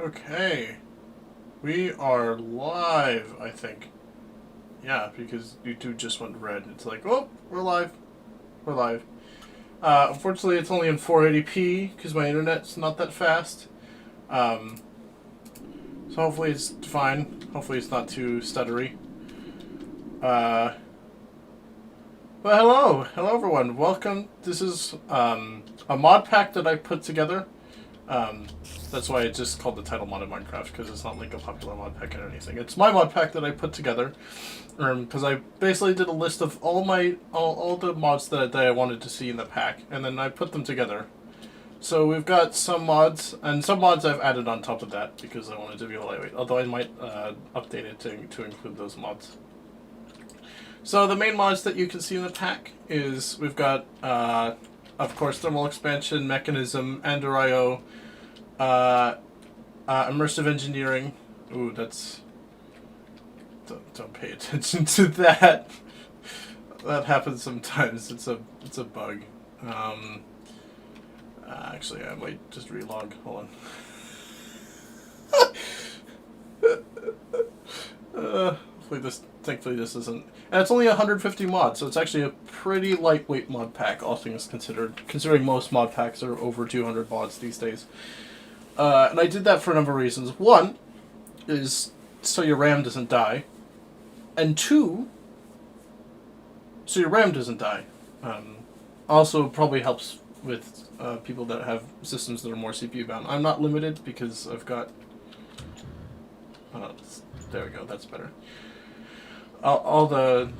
Okay, we are live, I think. Yeah, because YouTube just went red. It's like, oh, we're live. We're live. Unfortunately, it's only in 480p because my internet's not that fast. Um, so hopefully it's fine. Hopefully it's not too stuttery. Well, hello everyone. Welcome. This is a mod pack that I put together. That's why it's just called the title mod of Minecraft, because it's not like a popular mod pack or anything. It's my mod pack that I put together, because I basically did a list of all the mods that I wanted to see in the pack, and then I put them together. So we've got some mods, and some mods I've added on top of that because I wanted to be lightweight. Although I might update it to include those mods. So the main mods that you can see in the pack is we've got, of course, thermal expansion, mechanism, Ender.io, immersive engineering. Ooh, that's... Don't pay attention to that. That happens sometimes. It's a bug. Actually, I might just relog. Hold on. Thankfully this isn't. And it's only 150 mods, so it's actually a pretty lightweight mod pack, all things considered. Considering most mod packs are over 200 mods these days. And I did that for a number of reasons. One is so your RAM doesn't die, and two, so your RAM doesn't die. Also, probably helps with people that have systems that are more CPU bound. I'm not limited because I've got. There we go. That's better. All the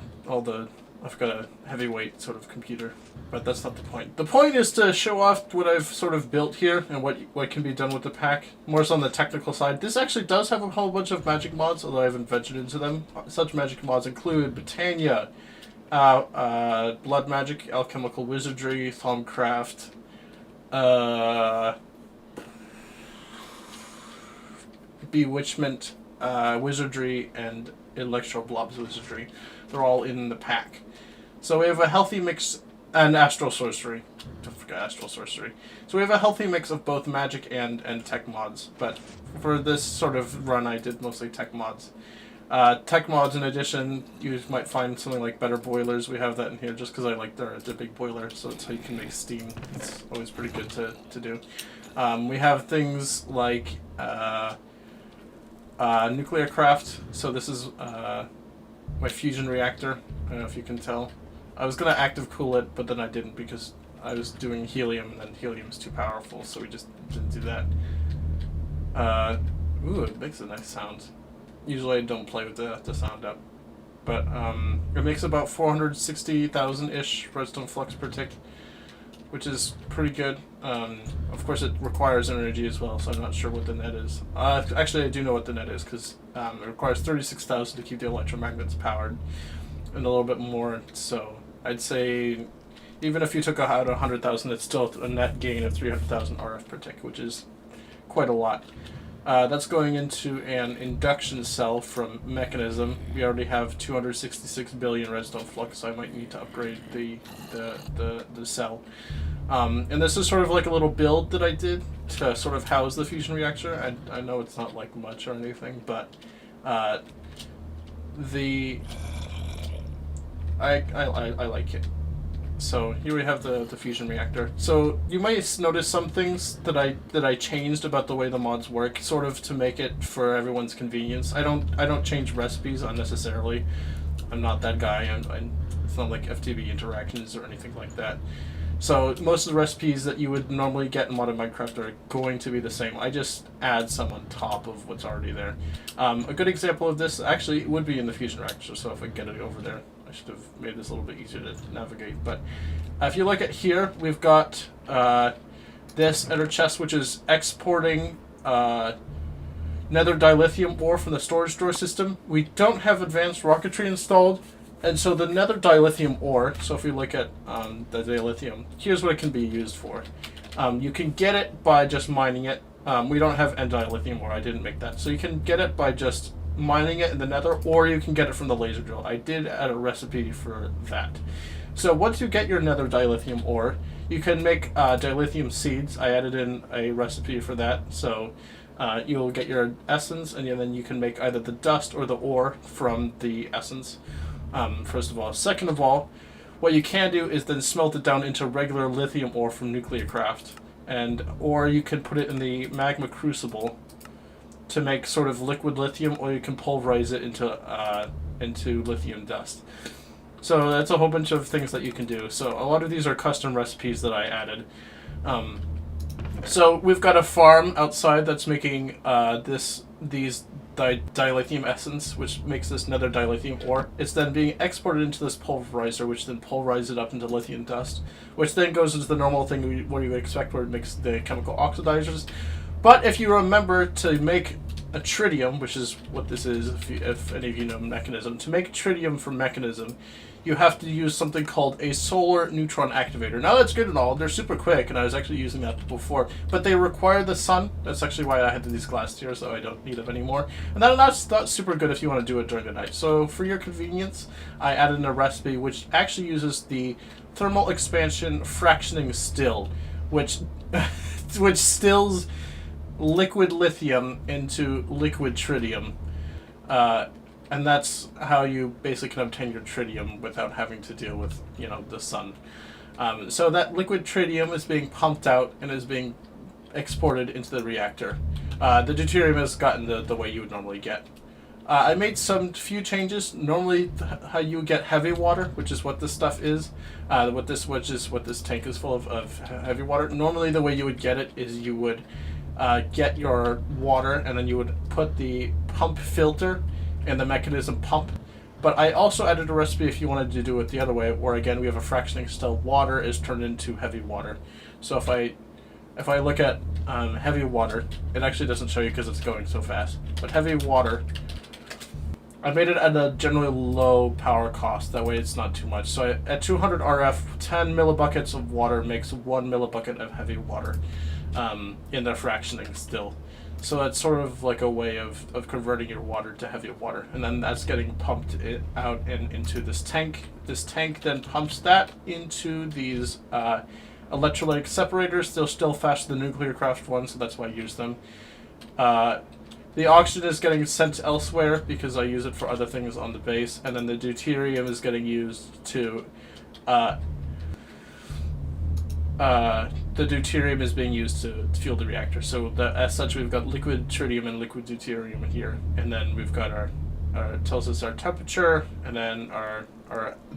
I've got a heavyweight sort of computer, but that's not the point. The point is to show off what I've sort of built here and what can be done with the pack. More so on the technical side. This actually does have a whole bunch of magic mods, although I haven't ventured into them. Such magic mods include Botania, Blood Magic, Alchemical Wizardry, Thaumcraft, Bewitchment, Wizardry, and Electro-Blobs Wizardry. They're all in the pack. So we have a healthy mix, and Astral Sorcery. Don't forget Astral Sorcery. So we have a healthy mix of both magic and tech mods. But for this sort of run, I did mostly tech mods. Tech mods, in addition, you might find something like better boilers. We have that in here just because I like the big boiler, so it's how you can make steam. It's always pretty good to do. We have things like nuclear craft. So this is my fusion reactor. I don't know if you can tell. I was going to active cool it, but then I didn't because I was doing helium, and then helium is too powerful, so we just didn't do that. Ooh, it makes a nice sound. Usually I don't play with the sound up. But it makes about 460,000-ish redstone flux per tick, which is pretty good. Of course, it requires energy as well, so I'm not sure what the net is. Actually, I do know what the net is, because it requires 36,000 to keep the electromagnets powered, and a little bit more. So I'd say even if you took out 100,000, it's still a net gain of 300,000 RF per tick, which is quite a lot. That's going into an induction cell from Mechanism. We already have 266 billion redstone flux, so I might need to upgrade the cell. And this is sort of like a little build that I did to sort of house the fusion reactor. I know it's not like much or anything, but I like it. So here we have the fusion reactor. So you might notice some things that I changed about the way the mods work, sort of to make it for everyone's convenience. I don't change recipes unnecessarily. I'm not that guy. It's not like FTB interactions or anything like that. So most of the recipes that you would normally get in modern Minecraft are going to be the same. I just add some on top of what's already there. A good example of this actually would be in the fusion reactor. So if I get it over there. I should have made this a little bit easier to navigate, but if you look at here, we've got this ender chest, which is exporting nether dilithium ore from the storage door system. We don't have advanced rocketry installed, and so the nether dilithium ore, so if we look at the dilithium, here's what it can be used for. You can get it by just mining it. We don't have end dilithium ore, I didn't make that, so you can get it by just mining it in the nether, or you can get it from the laser drill. I did add a recipe for that. So once you get your nether dilithium ore, you can make dilithium seeds. I added in a recipe for that. So You'll get your essence, and then you can make either the dust or the ore from the essence, first of all. Second of all, what you can do is then smelt it down into regular lithium ore from Nuclearcraft, or you can put it in the magma crucible to make sort of liquid lithium, or you can pulverize it into lithium dust. So that's a whole bunch of things that you can do. So a lot of these are custom recipes that I added. So we've got a farm outside that's making these dilithium essence, which makes this nether dilithium ore. It's then being exported into this pulverizer, which then pulverizes it up into lithium dust, which then goes into the normal thing what you would expect, where it makes the chemical oxidizers. But if you remember to make a tritium, which is what this is, if any of you know Mechanism, to make tritium from Mechanism, you have to use something called a solar neutron activator. Now that's good and all, they're super quick, and I was actually using that before, but they require the sun. That's actually why I had these glass tiers, so I don't need them anymore. And that's super good if you want to do it during the night. So for your convenience, I added in a recipe which actually uses the thermal expansion fractioning still, which stills liquid lithium into liquid tritium. And that's how you basically can obtain your tritium without having to deal with, the sun. So that liquid tritium is being pumped out and is being exported into the reactor. The deuterium has gotten the way you would normally get. I made few changes. Normally, how you get heavy water, which is what this stuff is, what this tank is full of heavy water. Normally, the way you would get it is you would get your water, and then you would put the pump filter and the Mechanism pump. But I also added a recipe if you wanted to do it the other way, where again we have a fractioning still. Water is turned into heavy water. So if I look at heavy water, it actually doesn't show you because it's going so fast. But heavy water, I made it at a generally low power cost. That way it's not too much. So at 200 RF, 10 millibuckets of water makes 1 millibucket of heavy water in the fractioning still. So that's sort of like a way of converting your water to heavy water. And then that's getting pumped out and into this tank. This tank then pumps that into these electrolytic separators. They're still faster than Nuclearcraft ones, so that's why I use them. The oxygen is getting sent elsewhere because I use it for other things on the base. And then the deuterium is getting used to... the deuterium is being used to fuel the reactor. So as such, we've got liquid tritium and liquid deuterium in here, and then we've got our tells us our temperature, and then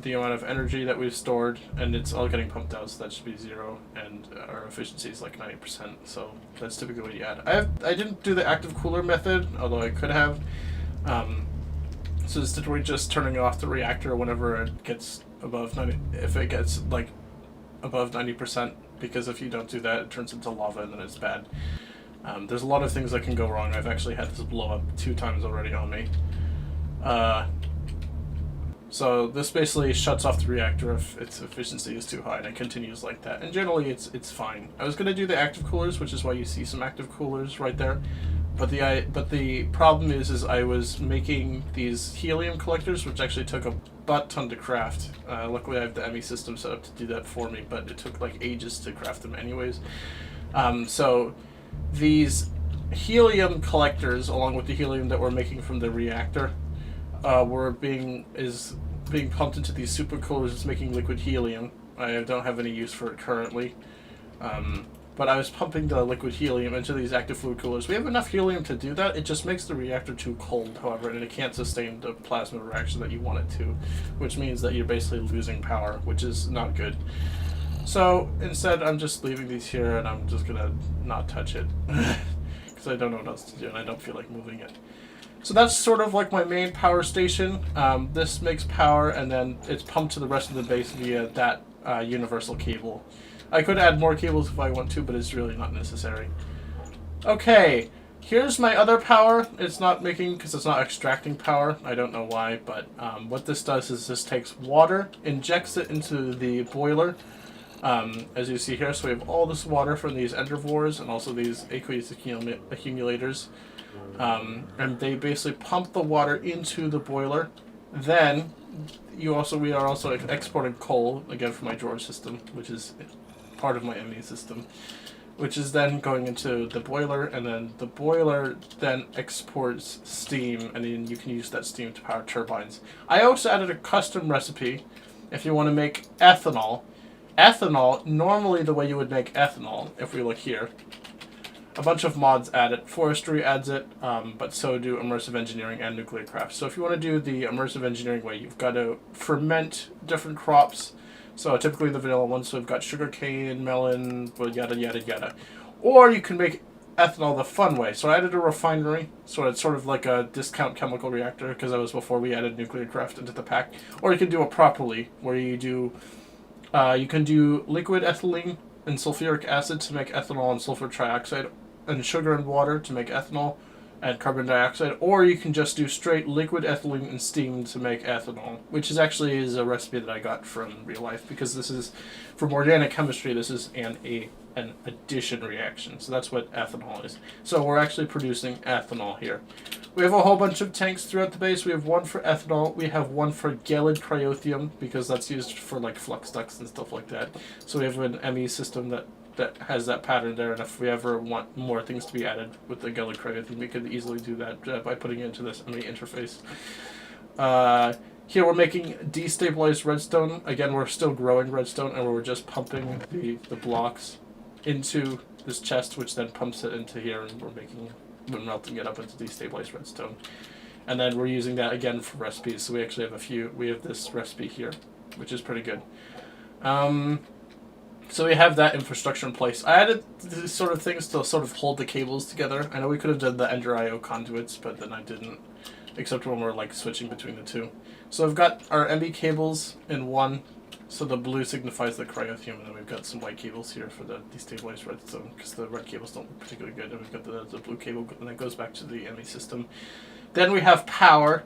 the amount of energy that we've stored, and it's all getting pumped out, so that should be 0, and our efficiency is like 90%. So that's typically what you add. I didn't do the active cooler method, although I could have. So instead we're just turning off the reactor whenever it gets above 90. If it gets like above 90%, because if you don't do that, it turns into lava and then it's bad. There's a lot of things that can go wrong. I've actually had this blow up 2 times already on me. So this basically shuts off the reactor if its efficiency is too high, and it continues like that. And generally it's fine. I was going to do the active coolers, which is why you see some active coolers right there. But the problem is I was making these helium collectors, which actually took a butt ton to craft. Luckily I have the ME system set up to do that for me, but it took like ages to craft them anyways. So these helium collectors, along with the helium that we're making from the reactor, is being pumped into these supercoolers. It's making liquid helium. I don't have any use for it currently. But I was pumping the liquid helium into these active fluid coolers. We have enough helium to do that. It just makes the reactor too cold, however, and it can't sustain the plasma reaction that you want it to, which means that you're basically losing power, which is not good. So instead, I'm just leaving these here, and I'm just gonna not touch it because I don't know what else to do, and I don't feel like moving it. So that's sort of like my main power station. This makes power, and then it's pumped to the rest of the base via that universal cable. I could add more cables if I want to, but it's really not necessary. Okay, here's my other power. It's not making, because it's not extracting power. I don't know why, but what this does is this takes water, injects it into the boiler, as you see here. So we have all this water from these endervores and also these aqueous accumulators. And they basically pump the water into the boiler. Then we are also exporting coal, again from my George system, which is part of my ME system. which is then going into the boiler, and then the boiler then exports steam, and then you can use that steam to power turbines. I also added a custom recipe if you want to make ethanol. Ethanol, normally the way you would make ethanol, if we look here, a bunch of mods add it. Forestry adds it, but so do Immersive Engineering and Nuclearcraft. So if you want to do the Immersive Engineering way, you've got to ferment different crops. So typically the vanilla ones, so we've got sugarcane, melon, yada yada yada. Or you can make ethanol the fun way. So I added a refinery, so it's sort of like a discount chemical reactor, because that was before we added Nuclearcraft into the pack. Or you can do it properly, where you do, you can do liquid ethylene and sulfuric acid to make ethanol and sulfur trioxide, and sugar and water to make ethanol and carbon dioxide, or you can just do straight liquid ethylene and steam to make ethanol, which is actually a recipe that I got from real life, because this is, from organic chemistry, this is an addition reaction. So that's what ethanol is. So we're actually producing ethanol here. We have a whole bunch of tanks throughout the base. We have one for ethanol. We have one for Gelid cryothium, because that's used for like flux ducts and stuff like that. So we have an ME system that has that pattern there, and if we ever want more things to be added with the Gelid cryothium, we could easily do that by putting it into this ME interface. Here we're making destabilized redstone. Again, we're still growing redstone, and we're just pumping the blocks into this chest, which then pumps it into here, and we're melting it up into destabilized redstone. And then we're using that again for recipes. So we actually have we have this recipe here, which is pretty good. So we have that infrastructure in place. I added these sort of things to sort of hold the cables together. I know we could have done the Ender IO conduits, but then I didn't, except when we're like switching between the two. So I've got our MB cables in one, so the blue signifies the cryothium, and then we've got some white cables here for the destabilized redstone, because the red cables don't look particularly good, and we've got the blue cable, and that goes back to the ME system. Then we have power.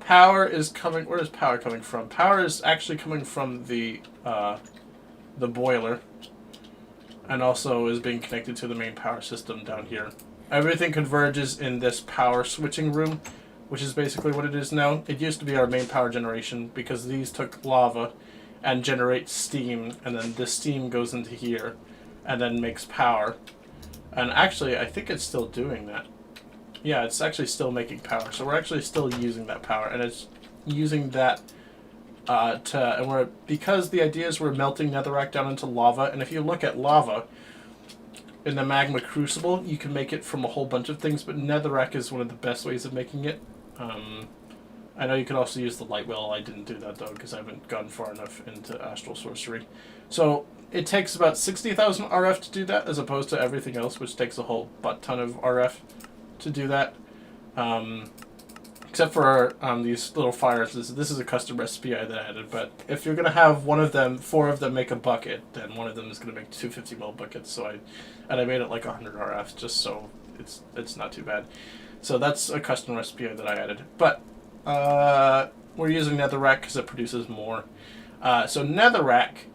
Power is coming, where is power coming from? Power is actually coming from the boiler, and also is being connected to the main power system down here. Everything converges in this power switching room, which is basically what it is now. It used to be our main power generation, because these took lava and generate steam, and then this steam goes into here and then makes power. And actually, I think it's still doing that. Yeah, it's actually still making power. So we're actually still using that power, and it's using that because the idea is we're melting netherrack down into lava, and if you look at lava in the magma crucible, you can make it from a whole bunch of things, but netherrack is one of the best ways of making it. I know you could also use the light well. I didn't do that though, because I haven't gone far enough into astral sorcery. So it takes about 60,000 RF to do that, as opposed to everything else, which takes a whole butt ton of RF to do that. Except for these little fires. This is a custom recipe I added, but if you're going to have four of them make a bucket, then one of them is going to make 250 ml buckets. So I made it like 100 RF, just so it's not too bad. So that's a custom recipe that I added. But we're using netherrack because it produces more. So netherrack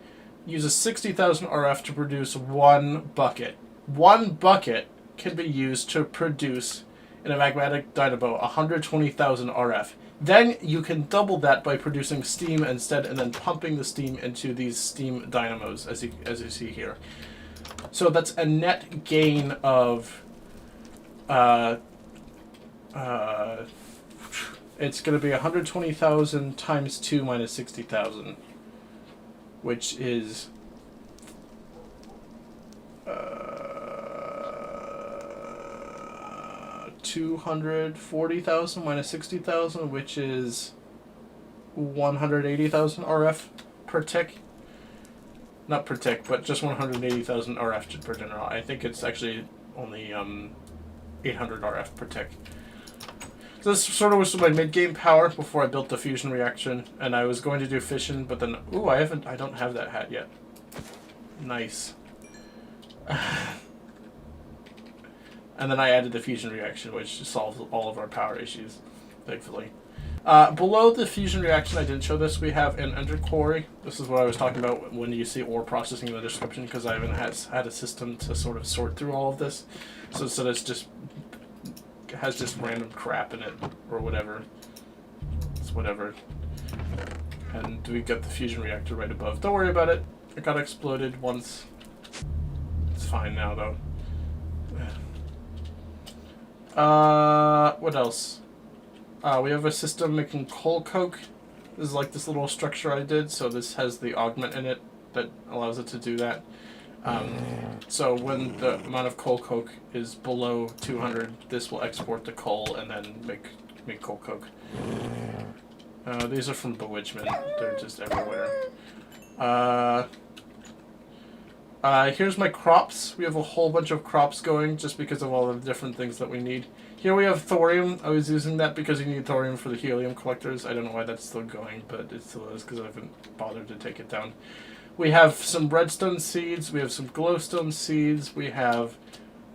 uses 60,000 RF to produce one bucket. One bucket can be used to produce, in a magmatic dynamo, 120,000 RF. Then you can double that by producing steam instead, and then pumping the steam into these steam dynamos, as you see here. So that's a net gain of it's going to be 120,000 times 2 minus 60,000, which is 240,000 minus 60,000, which is 180,000 RF per tick. Not per tick, but just 180,000 RF per general. I think it's actually only 800 RF per tick. So this sort of was my mid-game power before I built the fusion reaction, and I was going to do fission, but then I don't have that hat yet. Nice. And then I added the fusion reaction, which solves all of our power issues, thankfully. Below the fusion reaction, I didn't show this, we have an ender quarry. This is what I was talking about when you see ore processing in the description, because I haven't had a system to sort of sort through all of this. So it's just has just random crap in it, or whatever. It's whatever. And we got the fusion reactor right above. Don't worry about it. It got exploded once. It's fine now, though. What else? We have a system making coal coke. This is like this little structure I did, so this has the augment in it that allows it to do that. So when the amount of coal coke is below 200, this will export the coal and then make coal coke. These are from Bewitchment. They're just everywhere. Here's my crops. We have a whole bunch of crops going just because of all the different things that we need. Here we have thorium. I was using that because you need thorium for the helium collectors. I don't know why that's still going, but it still is because I haven't bothered to take it down. We have some redstone seeds. We have some glowstone seeds. We have...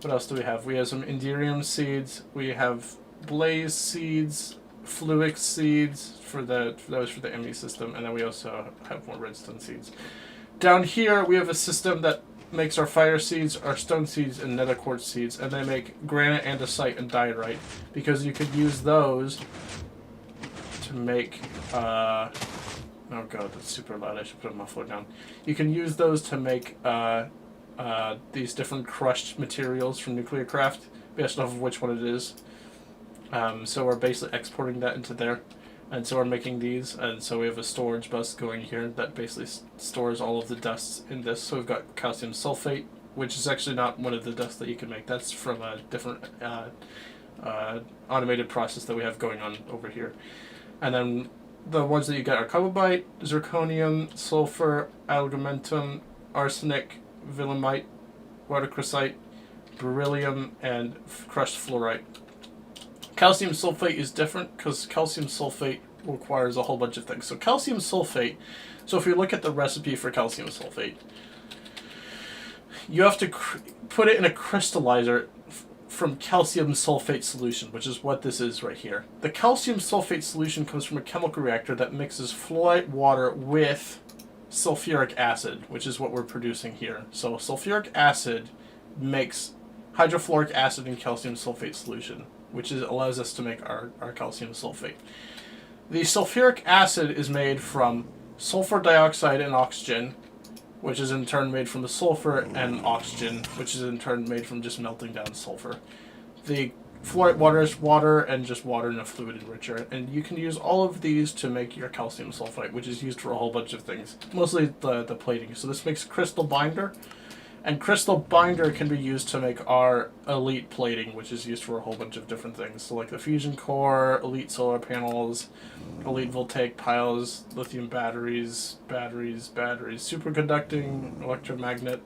What else do we have? We have some Enderium seeds. We have blaze seeds, fluix seeds for those for the ME system, and then we also have more redstone seeds. Down here we have a system that makes our fire seeds, our stone seeds, and nether quartz seeds, and they make granite, andesite, and diorite, because you could use those to make oh god, that's super loud. I should put a muffler down. You can use those to make these different crushed materials from nuclear craft, based off of which one it is. So we're basically exporting that into there, and so we're making these, and so we have a storage bus going here that basically stores all of the dusts in this. So we've got calcium sulfate, which is actually not one of the dusts that you can make. That's from a different automated process that we have going on over here. And then the ones that you get are cobalt, zirconium, sulfur, algamentum, arsenic, willemite, watercressite, beryllium, and crushed fluorite. Calcium sulfate is different because calcium sulfate requires a whole bunch of things. So calcium sulfate, so if you look at the recipe for calcium sulfate, you have to put it in a crystallizer from calcium sulfate solution, which is what this is right here. The calcium sulfate solution comes from a chemical reactor that mixes fluorite water with sulfuric acid, which is what we're producing here. So sulfuric acid makes hydrofluoric acid in calcium sulfate solution, which allows us to make our calcium sulfate. The sulfuric acid is made from sulfur dioxide and oxygen, which is in turn made from the sulfur and oxygen, which is in turn made from just melting down sulfur. The fluorite water is water and just water in a fluid enricher, and you can use all of these to make your calcium sulfite, which is used for a whole bunch of things, mostly the plating. So this makes crystal binder, and crystal binder can be used to make our elite plating, which is used for a whole bunch of different things. So like the fusion core, elite solar panels, elite voltaic piles, lithium batteries, superconducting electromagnet,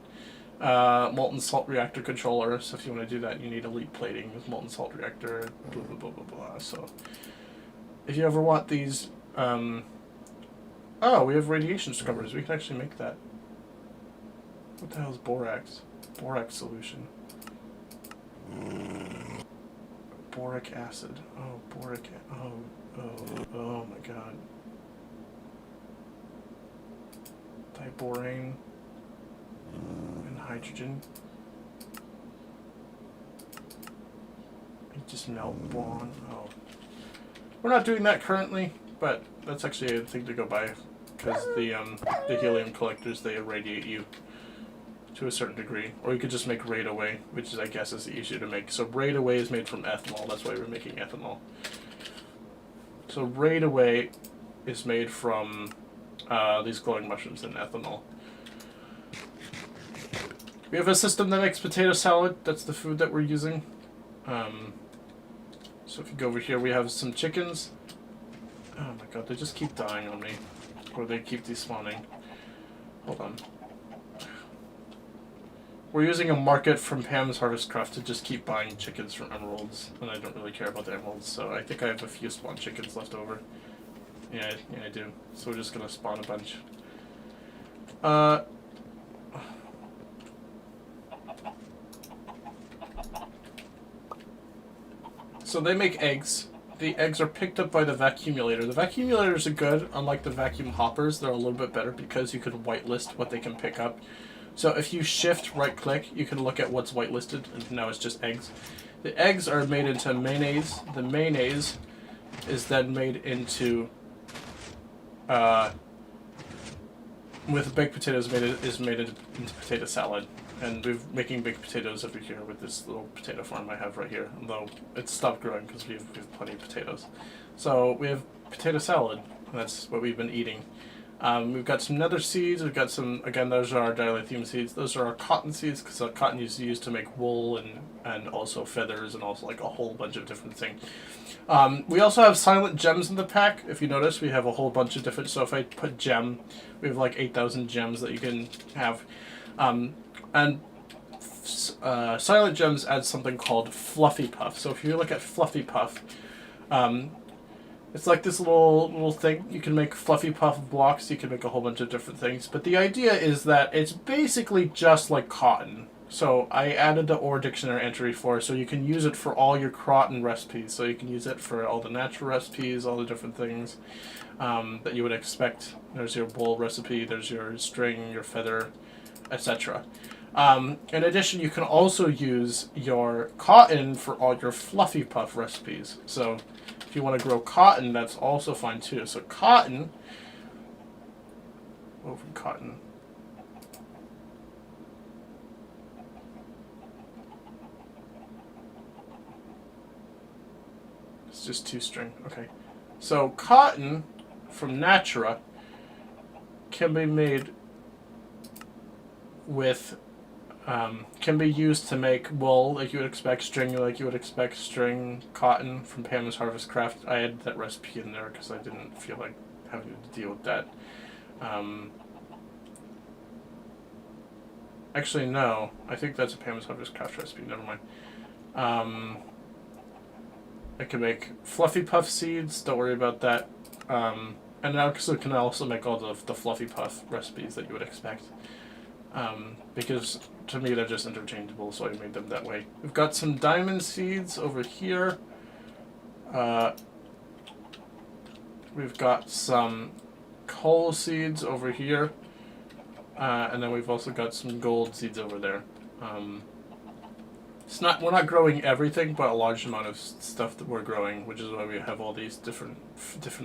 molten salt reactor controller. So if you want to do that, you need elite plating with molten salt reactor, blah, blah, blah, blah, blah. So if you ever want these, oh, we have radiation scrubbers. We can actually make that. What the hell is borax? Borax solution. Boric acid. Oh, oh my god. Diborane and hydrogen. You just melt boron. Oh. We're not doing that currently, but that's actually a thing to go by, because the helium collectors, they irradiate you to a certain degree. Or you could just make Raid Away, which is, I guess, is easier to make. So Raid Away is made from ethanol. That's why we're making ethanol. So Raid Away is made from these glowing mushrooms and ethanol. We have a system that makes potato salad. That's the food that we're using. So if you go over here, we have some chickens. Oh my god, they just keep dying on me. Or they keep despawning. Hold on. We're using a market from Pam's Harvest Craft to just keep buying chickens from emeralds, and I don't really care about the emeralds, so I think I have a few spawn chickens left over. Yeah, I do. So we're just gonna spawn a bunch. So they make eggs. The eggs are picked up by the vacuumulator. The vacuumulators are good, unlike the vacuum hoppers. They're a little bit better because you can whitelist what they can pick up. So if you shift right click, you can look at what's whitelisted, and now it's just eggs. The eggs are made into mayonnaise. The mayonnaise is then made into with baked potatoes is made into potato salad, and we're making baked potatoes over here with this little potato farm I have right here, although it's stopped growing because we have plenty of potatoes. So we have potato salad. That's what we've been eating. We've got some nether seeds. We've got some, again, those are our dilithium seeds. Those are our cotton seeds, because cotton is used to make wool and also feathers and also like a whole bunch of different things. We also have silent gems in the pack. If you notice, we have a whole bunch of different, so if I put gem, we have like 8,000 gems that you can have. Silent gems add something called Fluffy Puff. So if you look at Fluffy Puff, it's like this little thing. You can make Fluffy Puff blocks. You can make a whole bunch of different things. But the idea is that it's basically just like cotton. So I added the OR dictionary entry for it, so you can use it for all your cotton recipes. So you can use it for all the natural recipes, all the different things that you would expect. There's your wool recipe. There's your string, your feather, etc. In addition, you can also use your cotton for all your Fluffy Puff recipes. So if you want to grow cotton, that's also fine too. So cotton, woven cotton. It's just 2 string. Okay. So cotton from Natura can be made with can be used to make wool like you would expect, string like you would expect, string, cotton from Pam's Harvest Craft. I added that recipe in there because I didn't feel like having to deal with that. Actually, no. I think that's a Pam's Harvest Craft recipe. Never mind. I can make Fluffy Puff seeds. Don't worry about that. And I can also make all the Fluffy Puff recipes that you would expect. Because to me they're just interchangeable, so I made them that way. We've got some diamond seeds over here. We've got some coal seeds over here. And then we've also got some gold seeds over there. We're not growing everything, but a large amount of stuff that we're growing, which is why we have all these different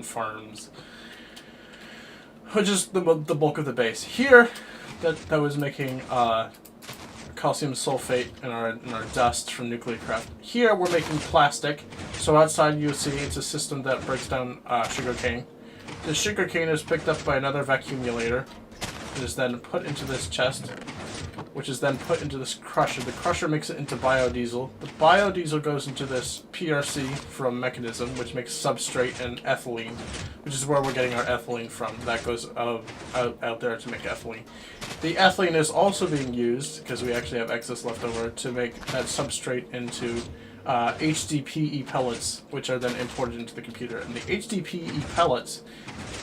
farms. Which is the bulk of the base. Here, that was making calcium sulfate in our dust from Nucleocraft. Here we're making plastic. So outside you see it's a system that breaks down sugarcane. The sugarcane is picked up by another vacuumulator. It is then put into this chest, which is then put into this crusher. The crusher makes it into biodiesel. The biodiesel goes into this PRC from Mechanism, which makes substrate and ethylene, which is where we're getting our ethylene from. That goes out there to make ethylene. The ethylene is also being used, because we actually have excess left over, to make that substrate into HDPE pellets, which are then imported into the computer. And the HDPE pellets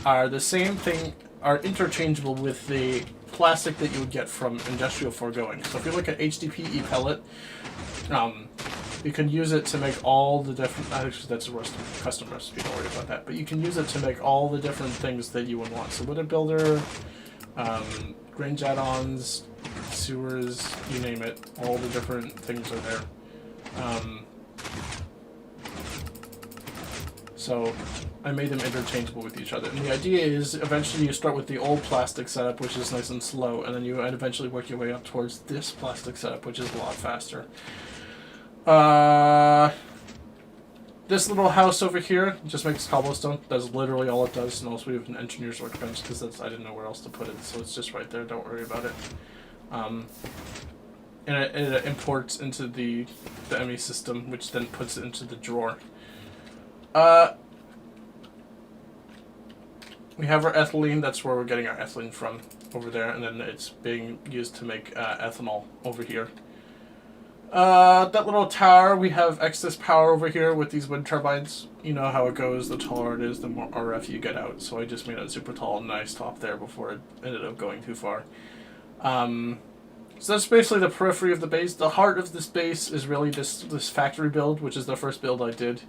are the same thing, are interchangeable with the plastic that you would get from industrial foregoing. So if you look at HDPE pellet, you can use it to make all the different, actually that's a custom recipe, don't worry about that, but you can use it to make all the different things that you would want. So Wither Builder, range add-ons, sewers, you name it, all the different things are there. So I made them interchangeable with each other. And the idea is eventually you start with the old plastic setup, which is nice and slow, and then you eventually work your way up towards this plastic setup, which is a lot faster. This little house over here just makes cobblestone. That's literally all it does. And also we have an engineer's workbench because I didn't know where else to put it, so it's just right there. Don't worry about it. And it imports into the ME system, which then puts it into the drawer. We have our ethylene. That's where we're getting our ethylene from, over there, and then it's being used to make ethanol over here. That little tower, we have excess power over here with these wind turbines. You know how it goes. The taller it is, the more RF you get out. So I just made it super tall and nice top there before it ended up going too far. So that's basically the periphery of the base. The heart of this base is really this factory build, which is the first build I did.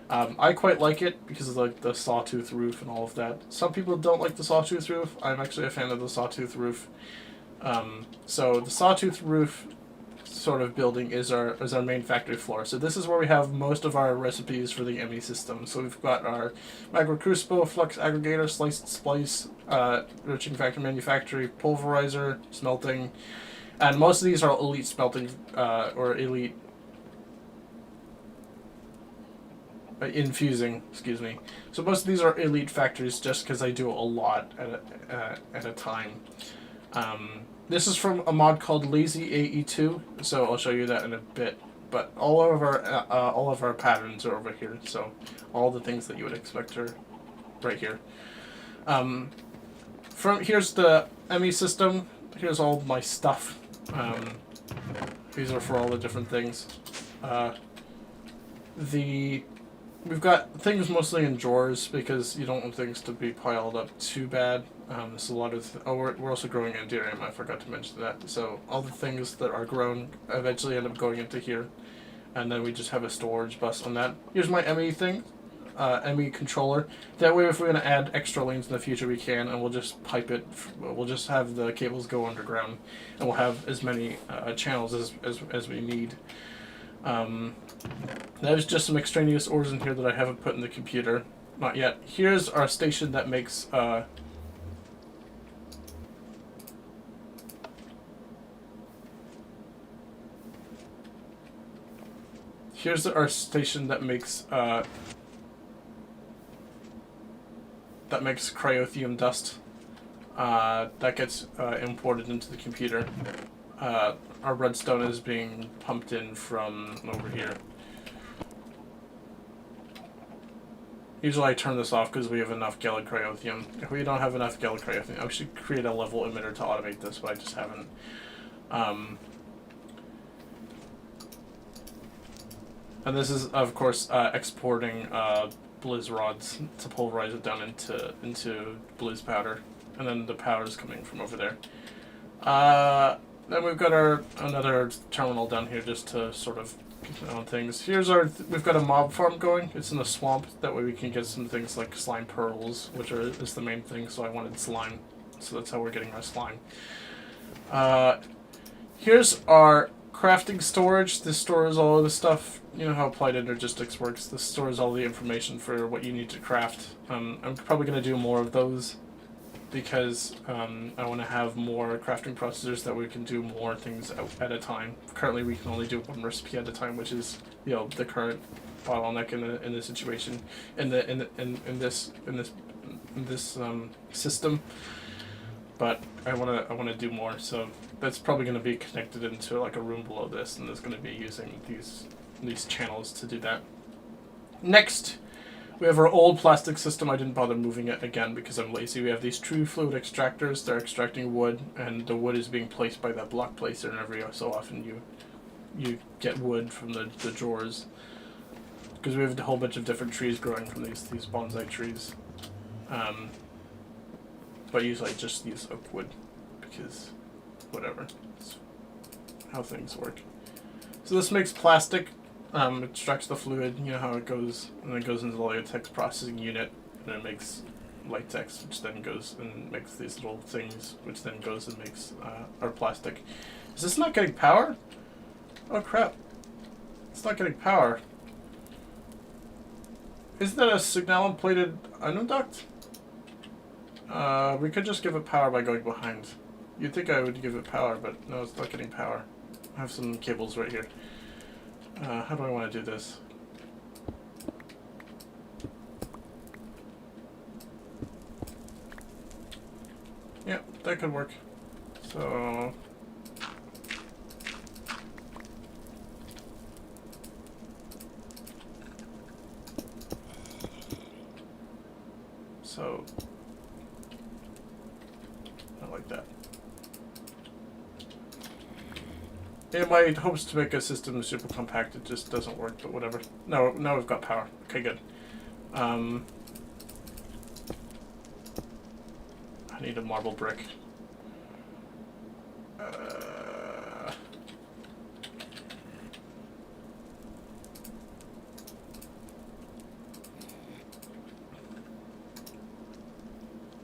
I quite like it because of like the sawtooth roof and all of that. Some people don't like the sawtooth roof. I'm actually a fan of the sawtooth roof. So the sawtooth roof sort of building is our main factory floor. So this is where we have most of our recipes for the ME system. So we've got our Magma Crucible, Flux Aggregator, Slice and Splice, Enriching Factory Manufactory, Pulverizer, Smelting, And most of these are elite smelting or elite infusing, excuse me. So most of these are elite factories just because I do a lot at a time. This is from a mod called Lazy AE2, so I'll show you that in a bit. But all of our patterns are over here, so all the things that you would expect are right here. Here's the ME system. Here's all my stuff. These are for all the different things. We've got things mostly in drawers because you don't want things to be piled up too bad. There's a lot of... we're also growing Andarium, I forgot to mention that. So all the things that are grown eventually end up going into here. And then we just have a storage bus on that. Here's my ME thing, ME controller. That way if we're going to add extra lanes in the future we can, and we'll just pipe it, we'll just have the cables go underground. And we'll have as many channels as we need. There's just some extraneous ores in here that I haven't put in the computer. Not yet. Here's our station that makes... here's our station that makes cryothium dust. That gets imported into the computer. Our redstone is being pumped in from over here. Usually I turn this off because we have enough gallic cryothium. If we don't have enough gallic cryothium, I should create a level emitter to automate this, but I just haven't. And this is, of course, exporting Blizz rods to pulverize it down into Blizz powder. And then the powder is coming from over there. Then we've got another terminal down here just to sort of keep on things. We've got a mob farm going. It's in the swamp. That way we can get some things like slime pearls, which is the main thing. So I wanted slime. So that's how we're getting our slime. Here's our crafting storage. This stores all of the stuff. You know how Applied Energistics works. This stores all the information for what you need to craft. I'm probably going to do more of those because I want to have more crafting processors that we can do more things at a time. Currently we can only do one recipe at a time, which is, you know, the current bottleneck in the situation in this system. But I want to do more, so that's probably going to be connected into like a room below this, and there's going to be using these channels to do that. Next, we have our old plastic system. I didn't bother moving it again because I'm lazy. We have these true fluid extractors. They're extracting wood, and the wood is being placed by that block placer, and every so often you get wood from the drawers. Because we have a whole bunch of different trees growing from these bonsai trees. But usually I just use oak wood because whatever. It's how things work. So this makes plastic. Extracts the fluid, you know how it goes, and then it goes into the latex processing unit, and then it makes latex, which then goes and makes these little things, which then goes and makes our plastic. Is this not getting power? Oh crap. It's not getting power. Isn't that a signalum plated ion duct? We could just give it power by going behind. You'd think I would give it power, but no, it's not getting power. I have some cables right here. How do I want to do this? Yeah, that could work. So... I like that. In my hopes to make a system super compact, it just doesn't work, but whatever. No, now we've got power. Okay, good. I need a marble brick.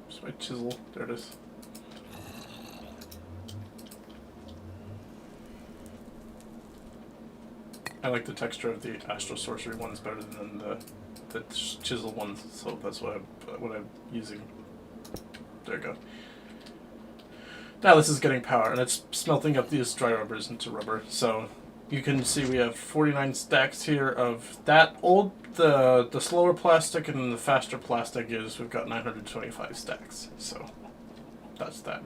Where's my chisel? There it is. I like the texture of the Astral Sorcery ones better than the chisel ones, so that's what I'm using. There you go. Now this is getting power, and it's smelting up these dry rubbers into rubber. So you can see we have 49 stacks here of that old, the slower plastic, and then the faster plastic is we've got 925 stacks. So that's that.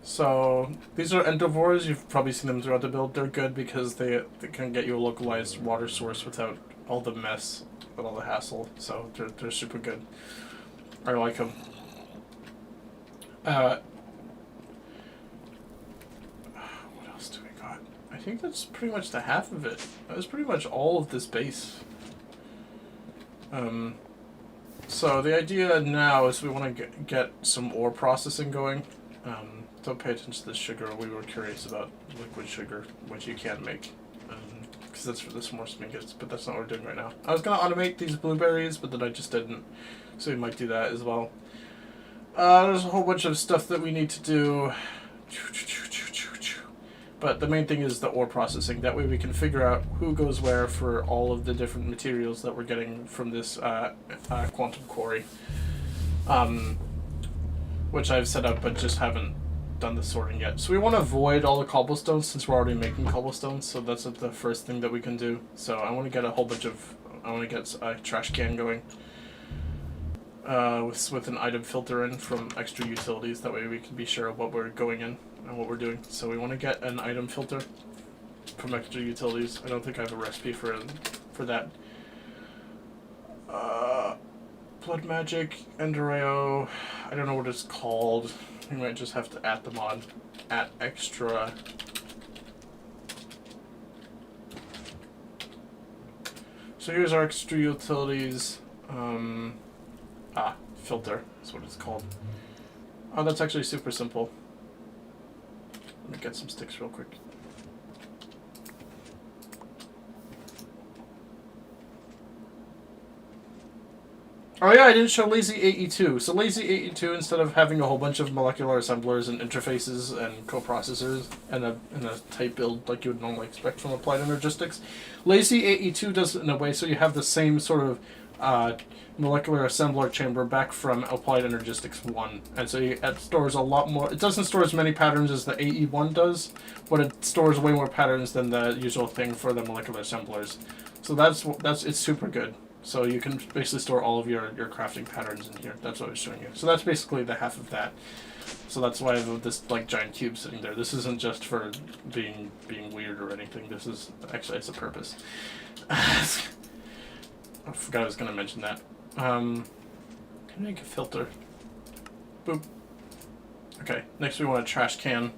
So these are endovores. You've probably seen them throughout the build. They're good because they can get you a localized water source without all the mess and all the hassle. So they're super good. I like them. What else do we got? I think that's pretty much the half of it. That was pretty much all of this base. So the idea now is we want to get some ore processing going. Don't pay attention to the sugar. We were curious about liquid sugar, which you can make. Because that's for the s'more sminkets, but that's not what we're doing right now. I was going to automate these blueberries, but then I just didn't. So we might do that as well. There's a whole bunch of stuff that we need to do. But the main thing is the ore processing. That way we can figure out who goes where for all of the different materials that we're getting from this quantum quarry. Which I've set up but just haven't done the sorting yet. So we want to avoid all the cobblestones since we're already making cobblestones. So that's the first thing that we can do. So I want to get a whole bunch of... I want to get a trash can going. With an item filter in from extra utilities. That way we can be sure of what we're going in and what we're doing. So we want to get an item filter from extra utilities. I don't think I have a recipe for that. Blood Magic, Ender IO, I don't know what it's called. We might just have to add the mod. Add extra. So here's our extra utilities. Filter is what it's called. Oh, that's actually super simple. Let me get some sticks real quick. Oh yeah, I didn't show Lazy AE2. So Lazy AE2, instead of having a whole bunch of molecular assemblers and interfaces and coprocessors and a type build like you would normally expect from Applied Energistics, Lazy AE2 does it in a way so you have the same sort of molecular assembler chamber back from Applied Energistics 1. And so it stores a lot more. It doesn't store as many patterns as the AE1 does, but it stores way more patterns than the usual thing for the molecular assemblers. So it's super good. So you can basically store all of your crafting patterns in here. That's what I was showing you. So that's basically the half of that. So that's why I have this like giant cube sitting there. This isn't just for being weird or anything. This is actually, it's a purpose. I forgot I was going to mention that. Make a filter. Boop. Okay, next we want a trash can,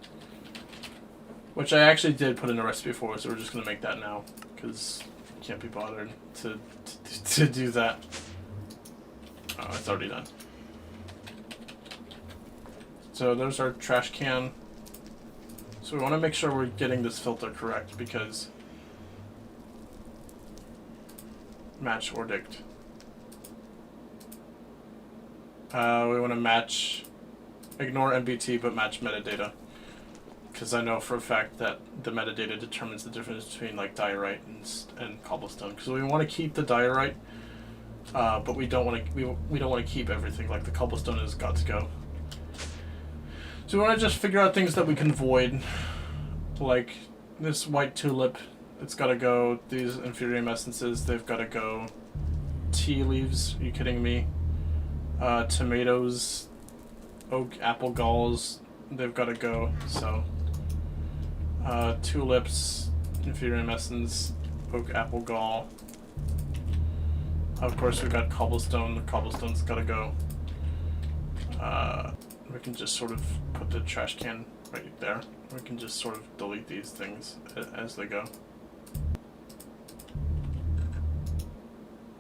which I actually did put in a recipe for, so we're just going to make that now, because I can't be bothered to do that. Oh, it's already done. So there's our trash can. So we want to make sure we're getting this filter correct, because match Ordict. We want to match, ignore MBT, but match metadata. Because I know for a fact that the metadata determines the difference between like diorite and cobblestone. Because we want to keep the diorite, but we don't want to we don't want to keep everything. Like the cobblestone has got to go. So we want to just figure out things that we can void, like this white tulip. It's got to go. These inferium essences, they've got to go. Tea leaves, are you kidding me? Tomatoes, oak, apple galls, they've got to go. So, tulips, inferium essence, oak, apple gall. Of course, we've got cobblestone. The cobblestone's got to go. We can just sort of put the trash can right there. We can just sort of delete these things as they go.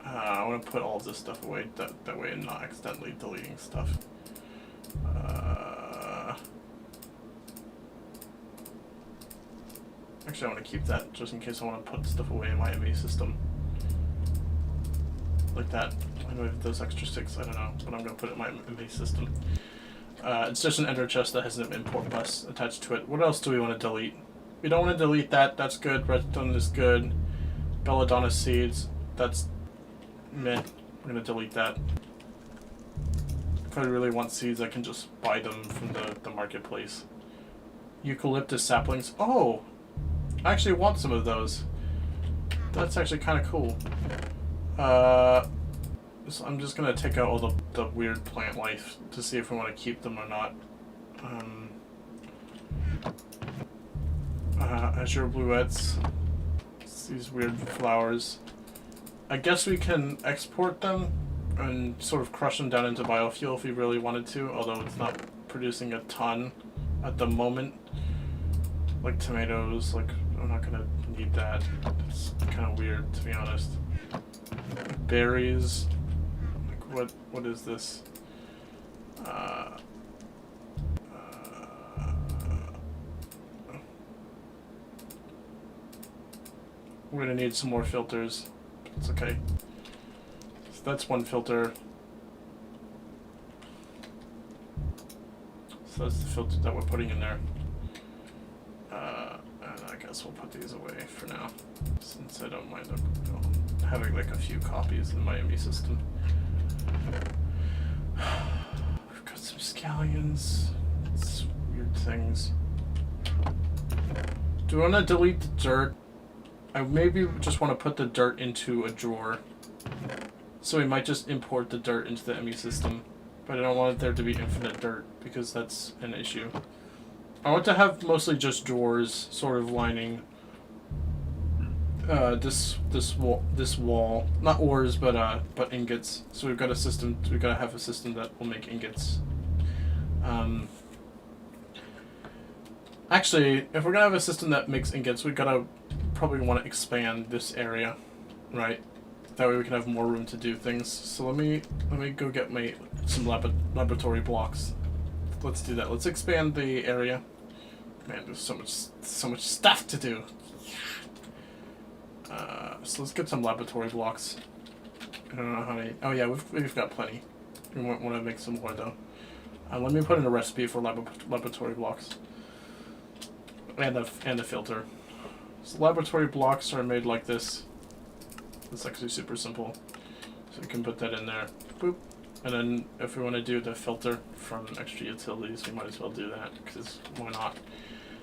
I want to put all of this stuff away, that way I'm not accidentally deleting stuff. Actually, I want to keep that just in case I want to put stuff away in my ME system. Like that. I know those extra sticks, I don't know, but I'm going to put it in my ME system. It's just an ender chest that has an import bus attached to it. What else do we want to delete? We don't want to delete that, that's good. Redstone is good. Belladonna seeds, that's meh. We're going to delete that. If I really want seeds, I can just buy them from the marketplace. Eucalyptus saplings. Oh! I actually want some of those. That's actually kind of cool. So I'm just gonna take out all the weird plant life to see if I want to keep them or not. Azure bluettes. It's these weird flowers. I guess we can export them and sort of crush them down into biofuel if we really wanted to, although it's not producing a ton at the moment. Like tomatoes, like I'm not gonna need that. It's kind of weird, to be honest. Berries. Like what is this? We're gonna need some more filters. It's okay. So that's one filter. So that's the filter that we're putting in there. And I guess we'll put these away for now, since I don't mind having like a few copies in my ME system. We've got some scallions. It's weird things. Do I want to delete the dirt? I maybe just want to put the dirt into a drawer. So we might just import the dirt into the ME system. But I don't want there to be infinite dirt, because that's an issue. I want to have mostly just drawers sort of lining this wall. Not ores, but ingots. So we've got a system, we've got to have a system that will make ingots. Actually, if we're gonna have a system that makes ingots, we gotta probably want to expand this area, right? That way we can have more room to do things. So let me go get some laboratory blocks. Let's do that. Let's expand the area. Man, there's so much stuff to do. So let's get some laboratory blocks. I don't know how many. Oh yeah, we've got plenty. We want to make some more though. Let me put in a recipe for laboratory blocks. And the filter. So laboratory blocks are made like this. It's actually super simple. So we can put that in there. Boop. And then if we want to do the filter from extra utilities, we might as well do that, because why not?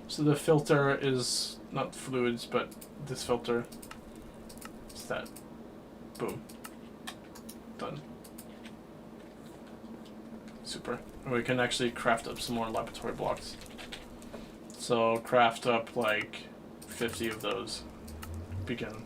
So the filter is not fluids, but this filter. It's that. Boom. Done. Super. And we can actually craft up some more laboratory blocks. So craft up like 50 of those. Begin.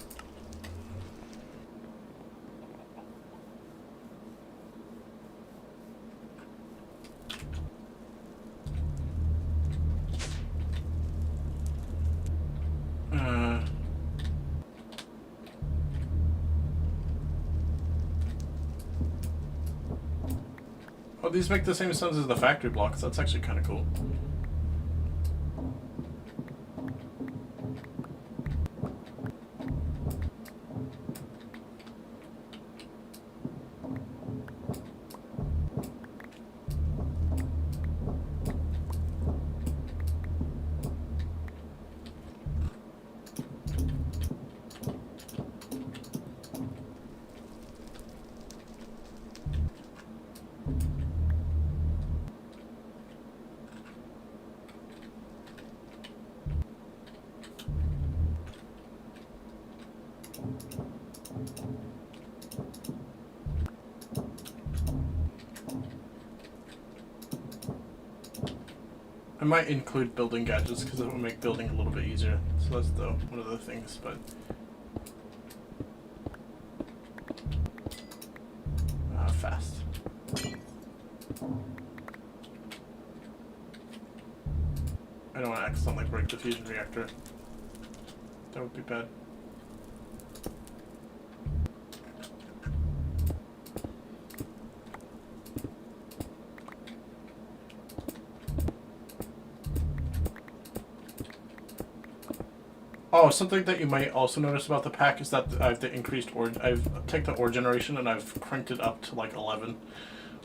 Oh, these make the same sounds as the factory blocks. That's actually kind of cool. I might include building gadgets because it will make building a little bit easier. So that's one of the things, but fast. I don't want to accidentally break the fusion reactor. That would be bad. Oh, something that you might also notice about the pack is that I've the increased ore. I've taken the ore generation and I've cranked it up to like 11,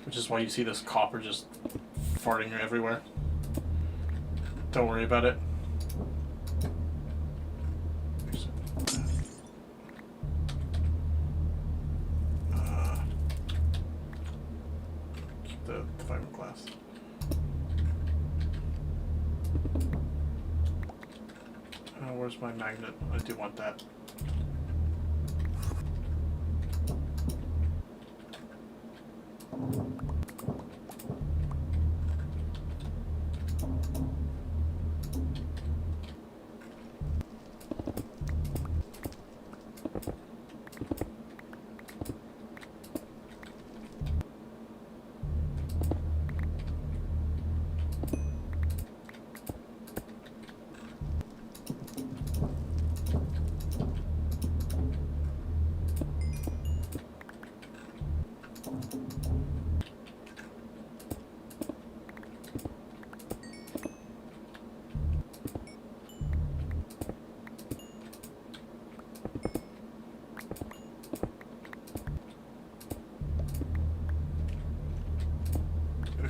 which is why you see this copper just farting everywhere. Don't worry about it. Keep brass. Where's my magnet? I do want that.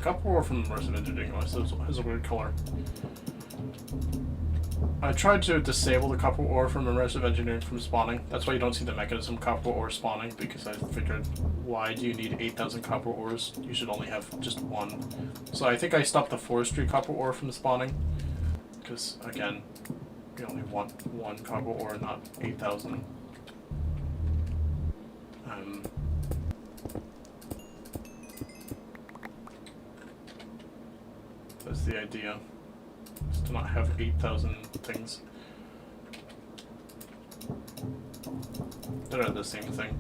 Copper ore from immersive engineering has a weird color. I tried to disable the copper ore from immersive engineering from spawning. That's why you don't see the mechanism copper ore spawning, because I figured, why do you need 8,000 copper ores? You should only have just one. So I think I stopped the forestry copper ore from spawning, because again, you only want one copper ore, not 8,000. That's the idea. Just to not have 8,000 things that are the same thing.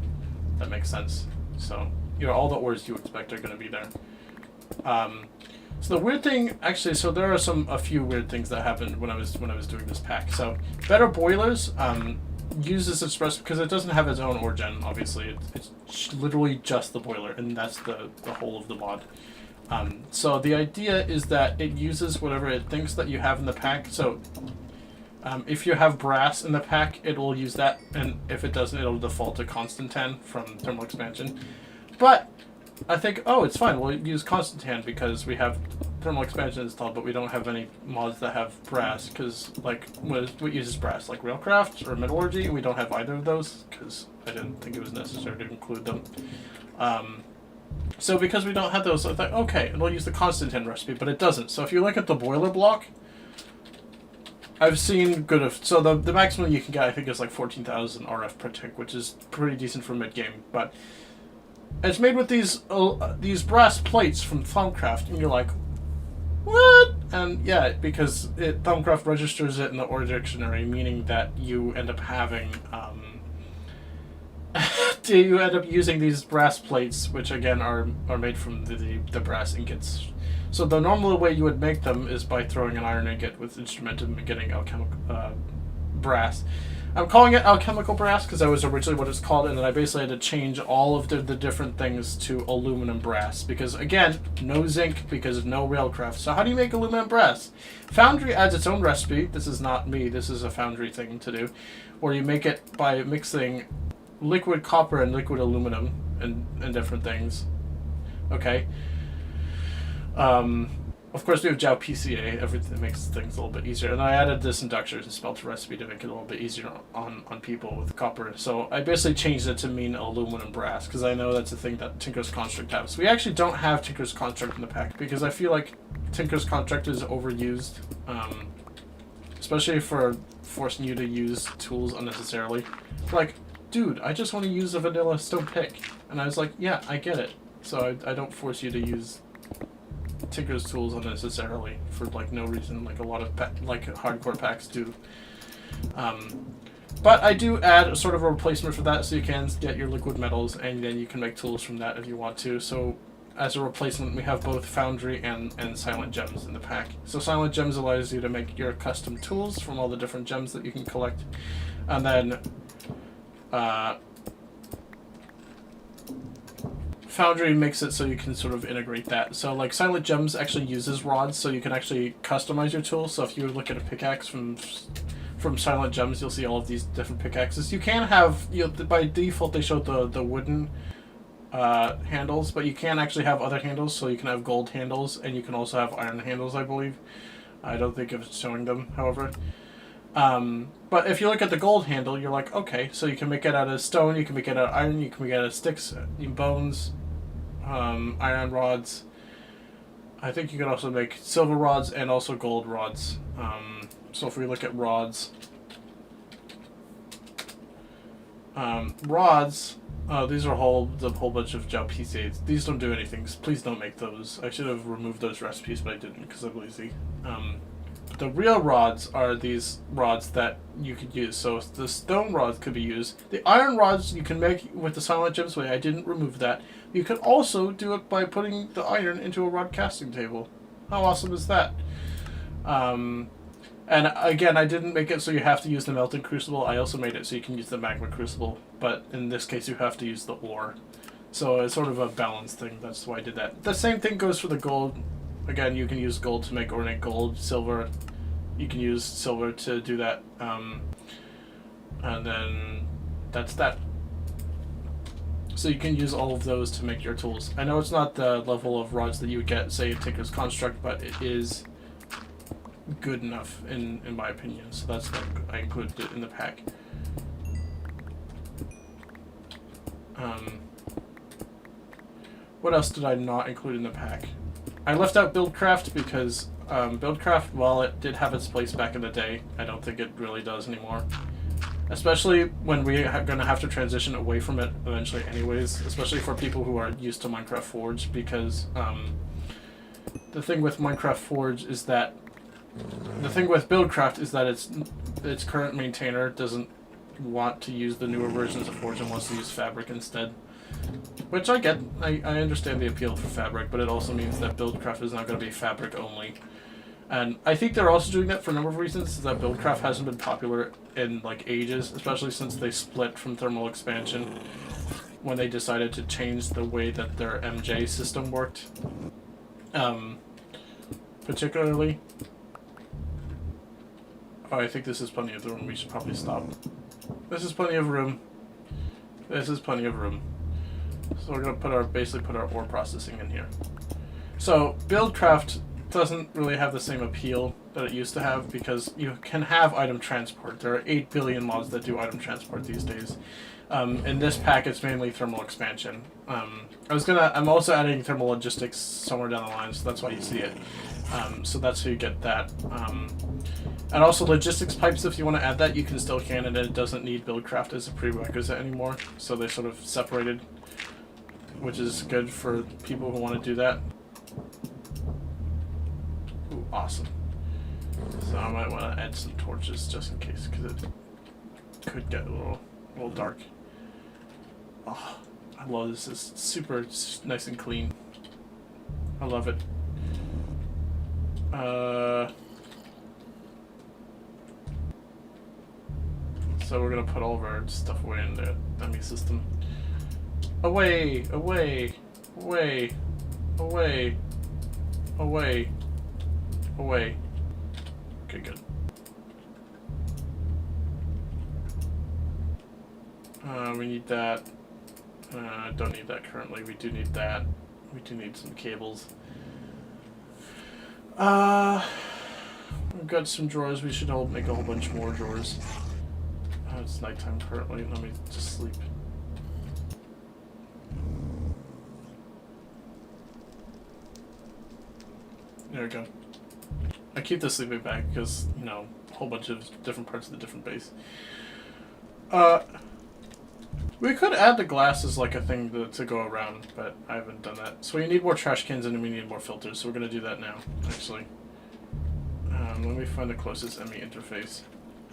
That makes sense. So, you know, all the ores you expect are going to be there. So the weird thing, actually, so there are a few weird things that happened when I was doing this pack. So, Better Boilers uses Express because it doesn't have its own ore gen. Obviously, it's literally just the boiler, and that's the whole of the mod. So the idea is that it uses whatever it thinks that you have in the pack. So if you have brass in the pack, it will use that, and if it doesn't, it'll default to Constantan from Thermal Expansion. But I think, oh, it's fine. We'll use Constantan because we have Thermal Expansion installed, but we don't have any mods that have brass, because, like, what uses brass? Like Railcraft or Metallurgy? We don't have either of those, because I didn't think it was necessary to include them. So because we don't have those, I thought, okay, it'll use the Constantan recipe, but it doesn't. So if you look at the boiler block, I've seen good of... So the maximum you can get, I think, is like 14,000 RF per tick, which is pretty decent for mid-game. But it's made with these brass plates from Thaumcraft, and you're like, what? And yeah, because Thaumcraft registers it in the ore dictionary, meaning that you end up having... you end up using these brass plates, which again are made from the brass ingots. So the normal way you would make them is by throwing an iron ingot with instrumentum and getting alchemical brass. I'm calling it alchemical brass because that was originally what it's called, and then I basically had to change all of the different things to aluminum brass because, again, no zinc because no Railcraft. So how do you make aluminum brass? Foundry adds its own recipe. This is not me. This is a Foundry thing to do, where you make it by mixing liquid copper and liquid aluminum and different things. Okay. Of course, we have Jiao PCA. Everything makes things a little bit easier. And I added this inductor and smelter recipe to make it a little bit easier on people with copper. So I basically changed it to mean aluminum brass, because I know that's a thing that Tinker's Construct has. We actually don't have Tinker's Construct in the pack, because I feel like Tinker's Construct is overused. Especially for forcing you to use tools unnecessarily. Like, dude, I just want to use a vanilla stone pick. And I was like, yeah, I get it. So I don't force you to use Tinker's tools unnecessarily for like no reason, like a lot of hardcore packs do. But I do add a sort of a replacement for that, so you can get your liquid metals, and then you can make tools from that if you want to. So as a replacement, we have both Foundry and Silent Gems in the pack. So Silent Gems allows you to make your custom tools from all the different gems that you can collect, and then Foundry makes it so you can sort of integrate that. So like Silent Gems actually uses rods, so you can actually customize your tool. So if you look at a pickaxe from Silent Gems, you'll see all of these different pickaxes. You can have, by default they show the wooden handles, but you can actually have other handles. So you can have gold handles, and you can also have iron handles, I believe. I don't think it's showing them, however. But if you look at the gold handle, you're like, okay, so you can make it out of stone, you can make it out of iron, you can make it out of sticks, bones, iron rods, I think you can also make silver rods and also gold rods. So if we look at rods, these are a whole bunch of gel PCAs. These don't do anything. Please don't make those. I should have removed those recipes, but I didn't because I'm lazy. The real rods are these rods that you could use. So the stone rods could be used. The iron rods you can make with the Silent Gems way. I didn't remove that. You could also do it by putting the iron into a rod casting table. How awesome is that? And again, I didn't make it so you have to use the melting crucible. I also made it so you can use the magma crucible. But in this case, you have to use the ore. So it's sort of a balance thing. That's why I did that. The same thing goes for the gold. Again, you can use gold to make ornate gold, silver. You can use silver to do that. And then that's that. So you can use all of those to make your tools. I know it's not the level of rods that you would get, say, in Tinker's Construct, but it is good enough in my opinion. So that's why I included it in the pack. What else did I not include in the pack? I left out Buildcraft because Buildcraft, while it did have its place back in the day, I don't think it really does anymore. Especially when we are going to have to transition away from it eventually anyways, especially for people who are used to Minecraft Forge, because the thing with Minecraft Forge is that the thing with Buildcraft is that its current maintainer doesn't want to use the newer versions of Forge and wants to use Fabric instead. Which I get. I understand the appeal for Fabric, but it also means that Buildcraft is not going to be Fabric only. And I think they're also doing that for a number of reasons, is that Buildcraft hasn't been popular in like ages, especially since they split from Thermal Expansion when they decided to change the way that their MJ system worked. Particularly... Oh, I think this is plenty of room. We should probably stop. This is plenty of room. This is plenty of room. So we're gonna basically put our ore processing in here. So Buildcraft doesn't really have the same appeal that it used to have because you can have item transport. There are 8 billion mods that do item transport these days. In this pack, it's mainly thermal expansion. I'm also adding thermal logistics somewhere down the line, so that's why you see it. So that's how you get that. And also logistics pipes, if you want to add that, you can still can, and it doesn't need Buildcraft as a prerequisite anymore. So they're sort of separated, which is good for people who want to do that. Ooh, awesome. So I might want to add some torches just in case, because it could get a little dark. Oh, I love this. It's super nice and clean. I love it. So we're gonna put all of our stuff away in the dummy system. Away, away, away, away, away, away. Okay, good. We need that. Don't need that currently. We do need that. We do need some cables. We've got some drawers. We should make a whole bunch more drawers. It's nighttime currently. Let me just sleep. There we go. I keep the sleeping bag because, you know, a whole bunch of different parts of the different base. We could add the glass as like a thing to go around, but I haven't done that. So we need more trash cans and we need more filters, so we're going to do that now, actually. Let me find the closest ME interface.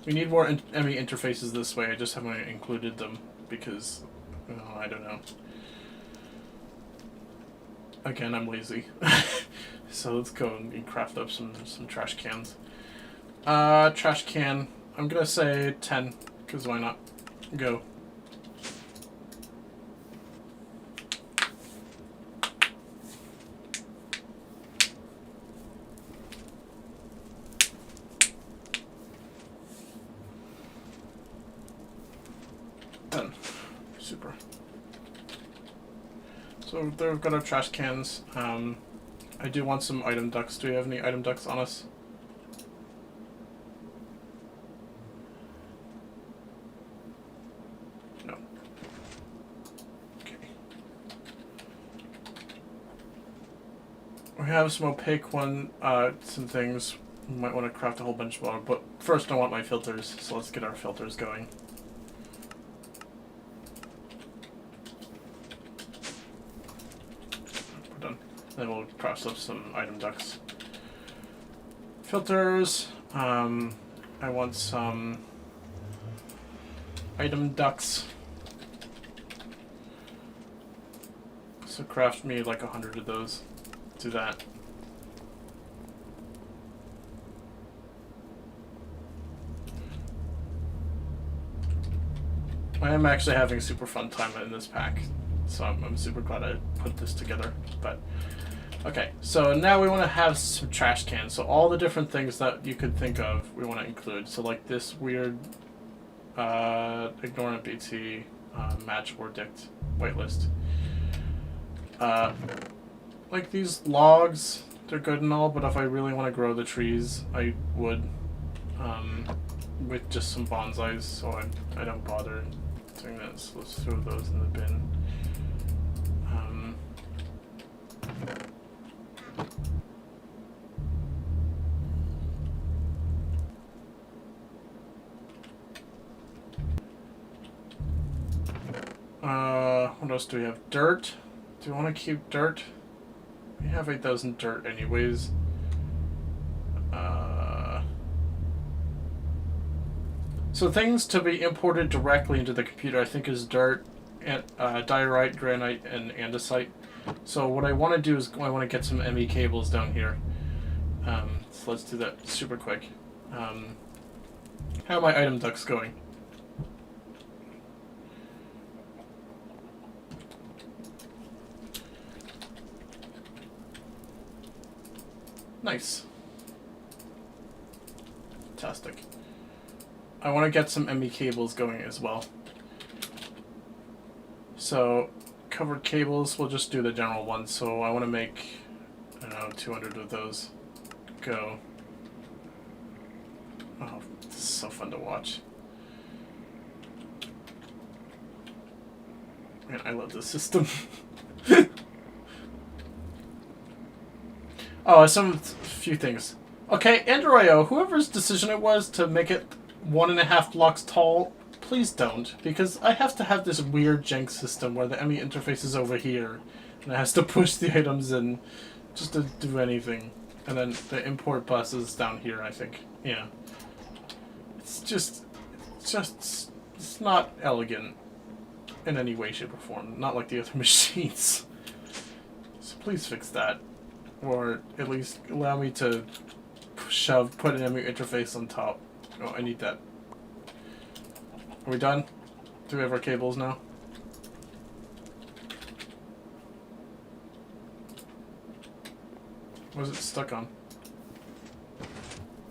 We need more ME interfaces this way, I just haven't included them because, well, I don't know. Again, I'm lazy. So let's go and craft up some trash cans. Trash can, I'm going to say 10, because why not? Go. Super. So there we've got our trash cans. I do want some item ducts. Do we have any item ducts on us? No. Okay. We have some opaque one, some things. We might want to craft a whole bunch more, but first I want my filters, so let's get our filters going. We're done. Then we'll craft up some item ducts. Filters. I want some item ducts. So craft me like 100 of those. Do that. I am actually having a super fun time in this pack, so I'm super glad I put this together. But okay, so now we want to have some trash cans. So all the different things that you could think of, we want to include. So like this weird ignorant BT match or dict whitelist. Like these logs, they're good and all, but if I really want to grow the trees, I would with just some bonsais. So I don't bother doing that. So let's throw those in the bin. What else do we have? Dirt. Do you want to keep dirt? We have 8,000 dirt anyways. So things to be imported directly into the computer, I think, is dirt, and, diorite, granite, and andesite. So what I want to do is I want to get some ME cables down here. So let's do that super quick. How are my item ducts going? Nice. Fantastic. I want to get some ME cables going as well. So, covered cables, we'll just do the general ones. So I want to make, I don't know, 200 of those. Go. Oh, this is so fun to watch. Man, I love this system. Oh, few things. Okay, Android.io, whoever's decision it was to make it 1.5 blocks tall, please don't, because I have to have this weird jank system where the ME interface is over here, and it has to push the items in just to do anything. And then the import bus is down here, I think. Yeah. It's not elegant in any way, shape, or form. Not like the other machines. So please fix that. Or at least allow me to put an ME interface on top. Oh, I need that. Are we done? Do we have our cables now? What is it stuck on?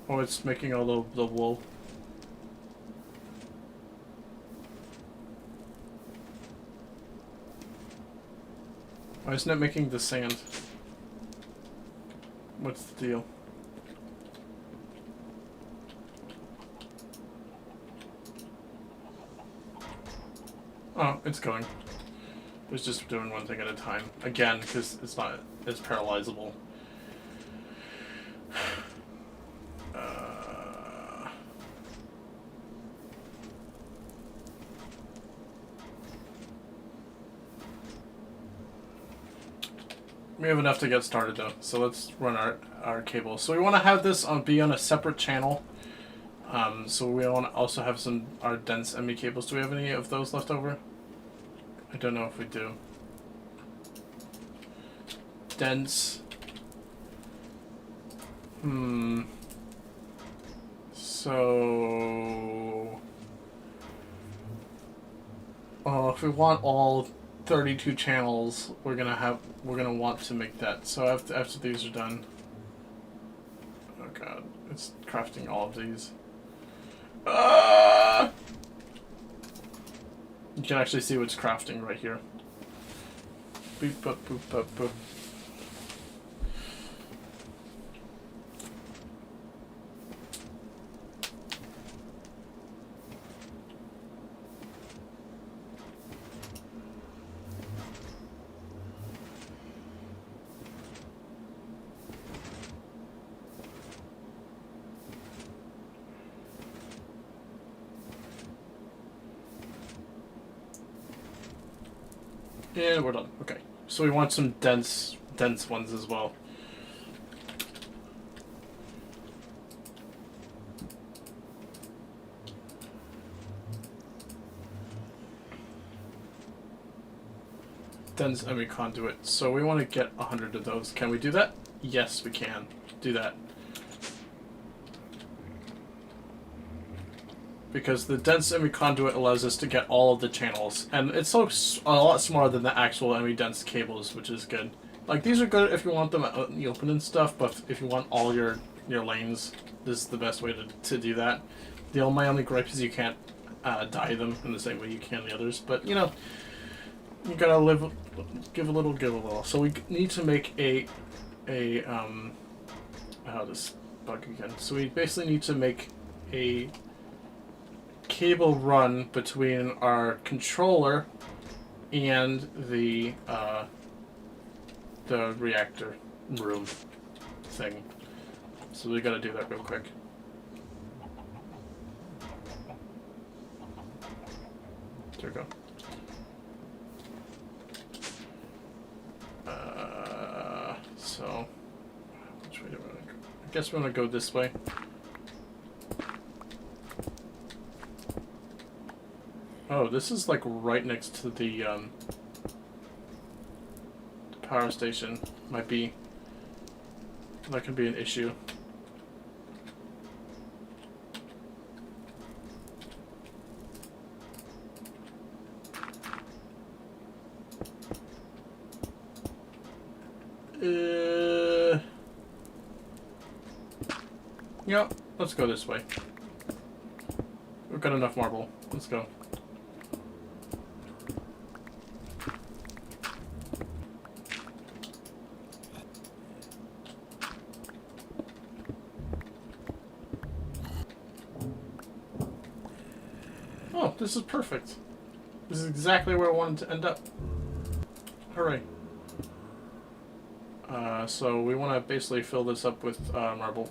Oh, it's making all the wool. Why isn't it making the sand? What's the deal? Oh, it's going. It's just doing one thing at a time. Again, because it's not as parallelizable. We have enough to get started though, so let's run our cable. So we want to have this be on a separate channel. So we want to also have our dense ME cables. Do we have any of those left over? I don't know if we do. Dense. So, if we want all 32 channels, we're gonna want to make that. So after these are done, oh god, it's crafting all of these. You can actually see what's crafting right here. Boop boop boop boop boop. And we're done. Okay. So we want some dense ones as well. Dense ME conduit. So we want to get 100 of those. Can we do that? Yes, we can. Do that. Because the dense ME conduit allows us to get all of the channels, and it's so a lot smaller than the actual ME dense cables, which is good. Like, these are good if you want them out in the open and stuff, but if you want all your lanes, this is the best way to do that. My only gripe is you can't dye them in the same way you can the others, but you know, you gotta give a little, give a little. So we need to make this bug again. So we basically need to make a cable run between our controller and the reactor room thing. So we gotta do that real quick. There we go. So which way do we want to go? I guess we want to go this way. Oh, this is like right next to the power station. That could be an issue. Yeah, let's go this way. We've got enough marble. Let's go. Oh, this is perfect. This is exactly where I wanted to end up. Hooray. So we want to basically fill this up with marble.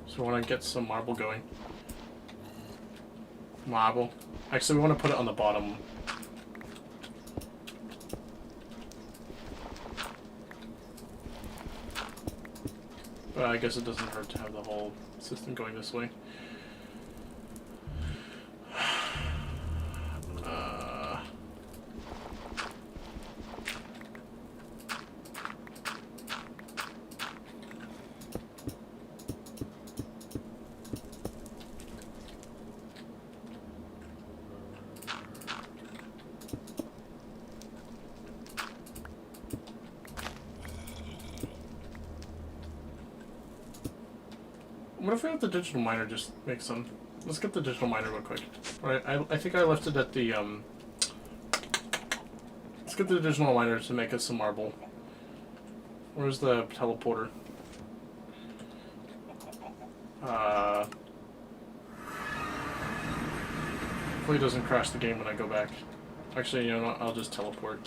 So we want to get some marble going. Marble. Actually, we want to put it on the bottom. But I guess it doesn't hurt to have the whole system going this way. What if we have the digital miner just make some? Let's get the digital miner real quick. Alright, I think I left it at the, let's get the digital miner to make us some marble. Where's the teleporter? Hopefully it doesn't crash the game when I go back. Actually, you know what? I'll just teleport.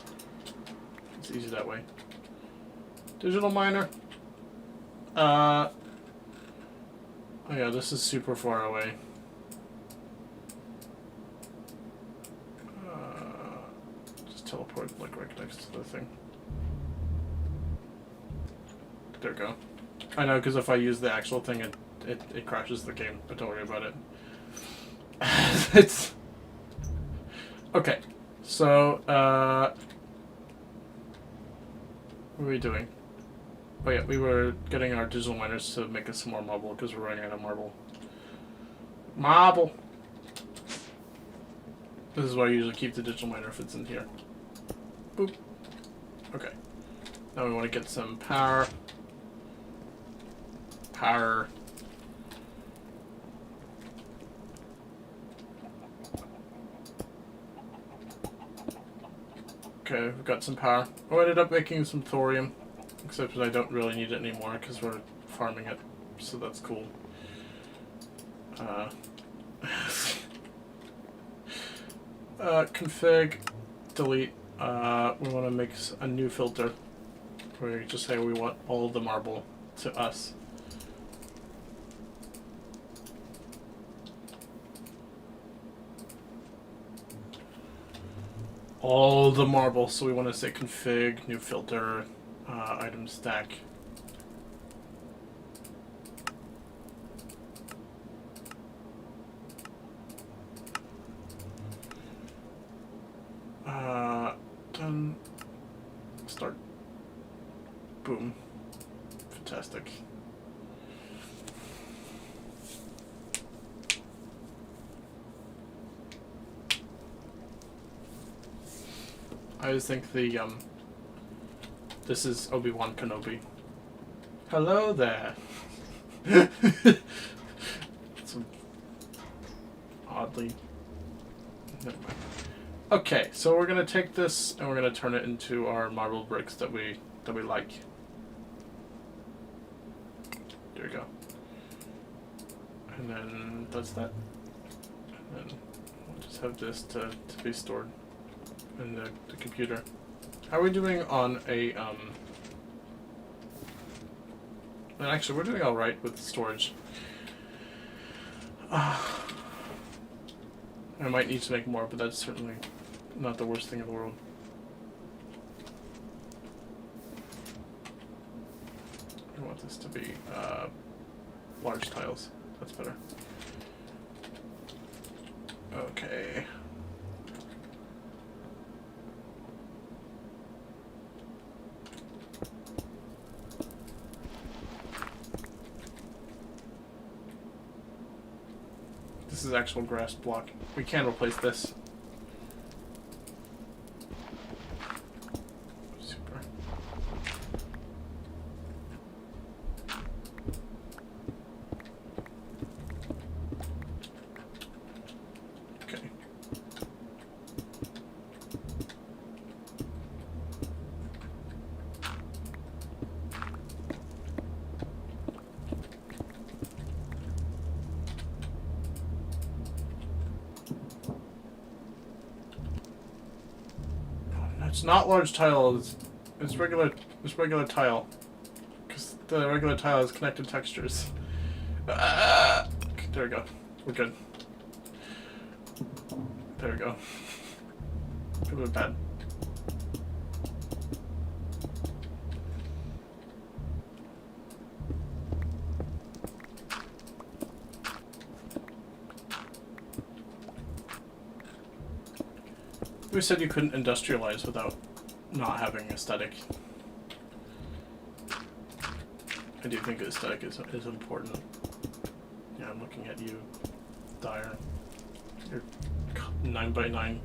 It's easy that way. Digital miner. Oh yeah, this is super far away. Just teleport like right next to the thing. There we go. I know, because if I use the actual thing, it crashes the game, but don't worry about it. It's... Okay, so, what are we doing? Oh yeah, we were getting our digital miners to make us some more marble because we're running out of marble. Marble! This is why I usually keep the digital miner if it's in here. Boop. Okay. Now we want to get some power. Power. Okay, we've got some power. Oh, I ended up making some thorium. Except that I don't really need it anymore because we're farming it, so that's cool. Config, delete. We want to make a new filter where we just say we want all the marble to us. all the marble. So we want to say config, new filter, item stack. Done. Start. Boom. Fantastic. I always think the this is Obi-Wan Kenobi. Hello there. Some oddly. Never mind. Okay, so we're gonna take this and we're gonna turn it into our marble bricks that we like. There we go. And then that's that. And then we'll just have this to be stored in the computer. How are we doing on a and actually we're doing alright with storage. I might need to make more, but that's certainly not the worst thing in the world. I want this to be large tiles. That's better. Okay. This is actual grass block. We can replace this. Super. Okay. It's not large tile. It's regular. It's regular tile. Because the regular tile has connected textures. There we go. We're good. There we go. A bit bad. We said you couldn't industrialize without not having aesthetic. I do think aesthetic is important. Yeah, I'm looking at you, Dyer. Your 9x9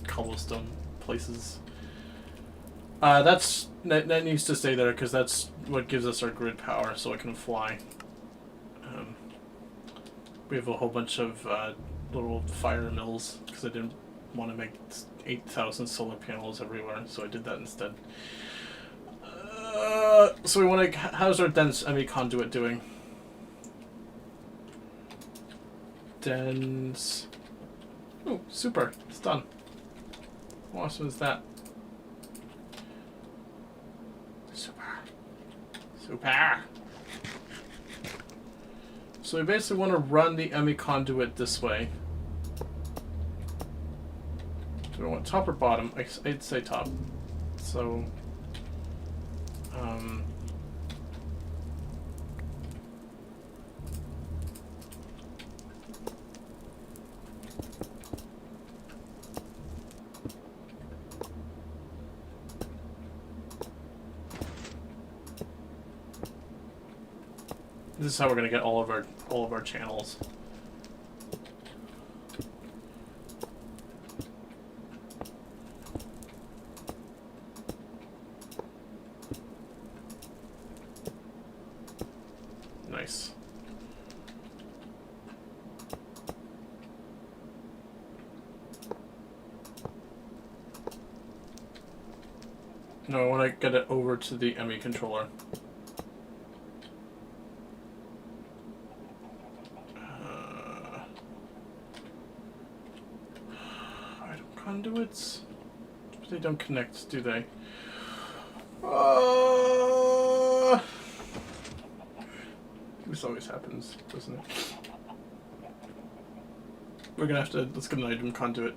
cobblestone places. That needs to stay there because that's what gives us our grid power, so it can fly. We have a whole bunch of little fire mills because I didn't want to make 8,000 solar panels everywhere, so I did that instead. So we want to. How's our dense ME conduit doing? Dense. Oh, super! It's done. How awesome is that? Super. Super. So we basically want to run the ME conduit this way. Do we want top or bottom? I'd say top. So, this is how we're gonna get all of our channels. Nice. No, I want to get it over to the ME controller. Item conduits? They don't connect, do they? This always happens, doesn't it? We're gonna have to, let's get an item conduit.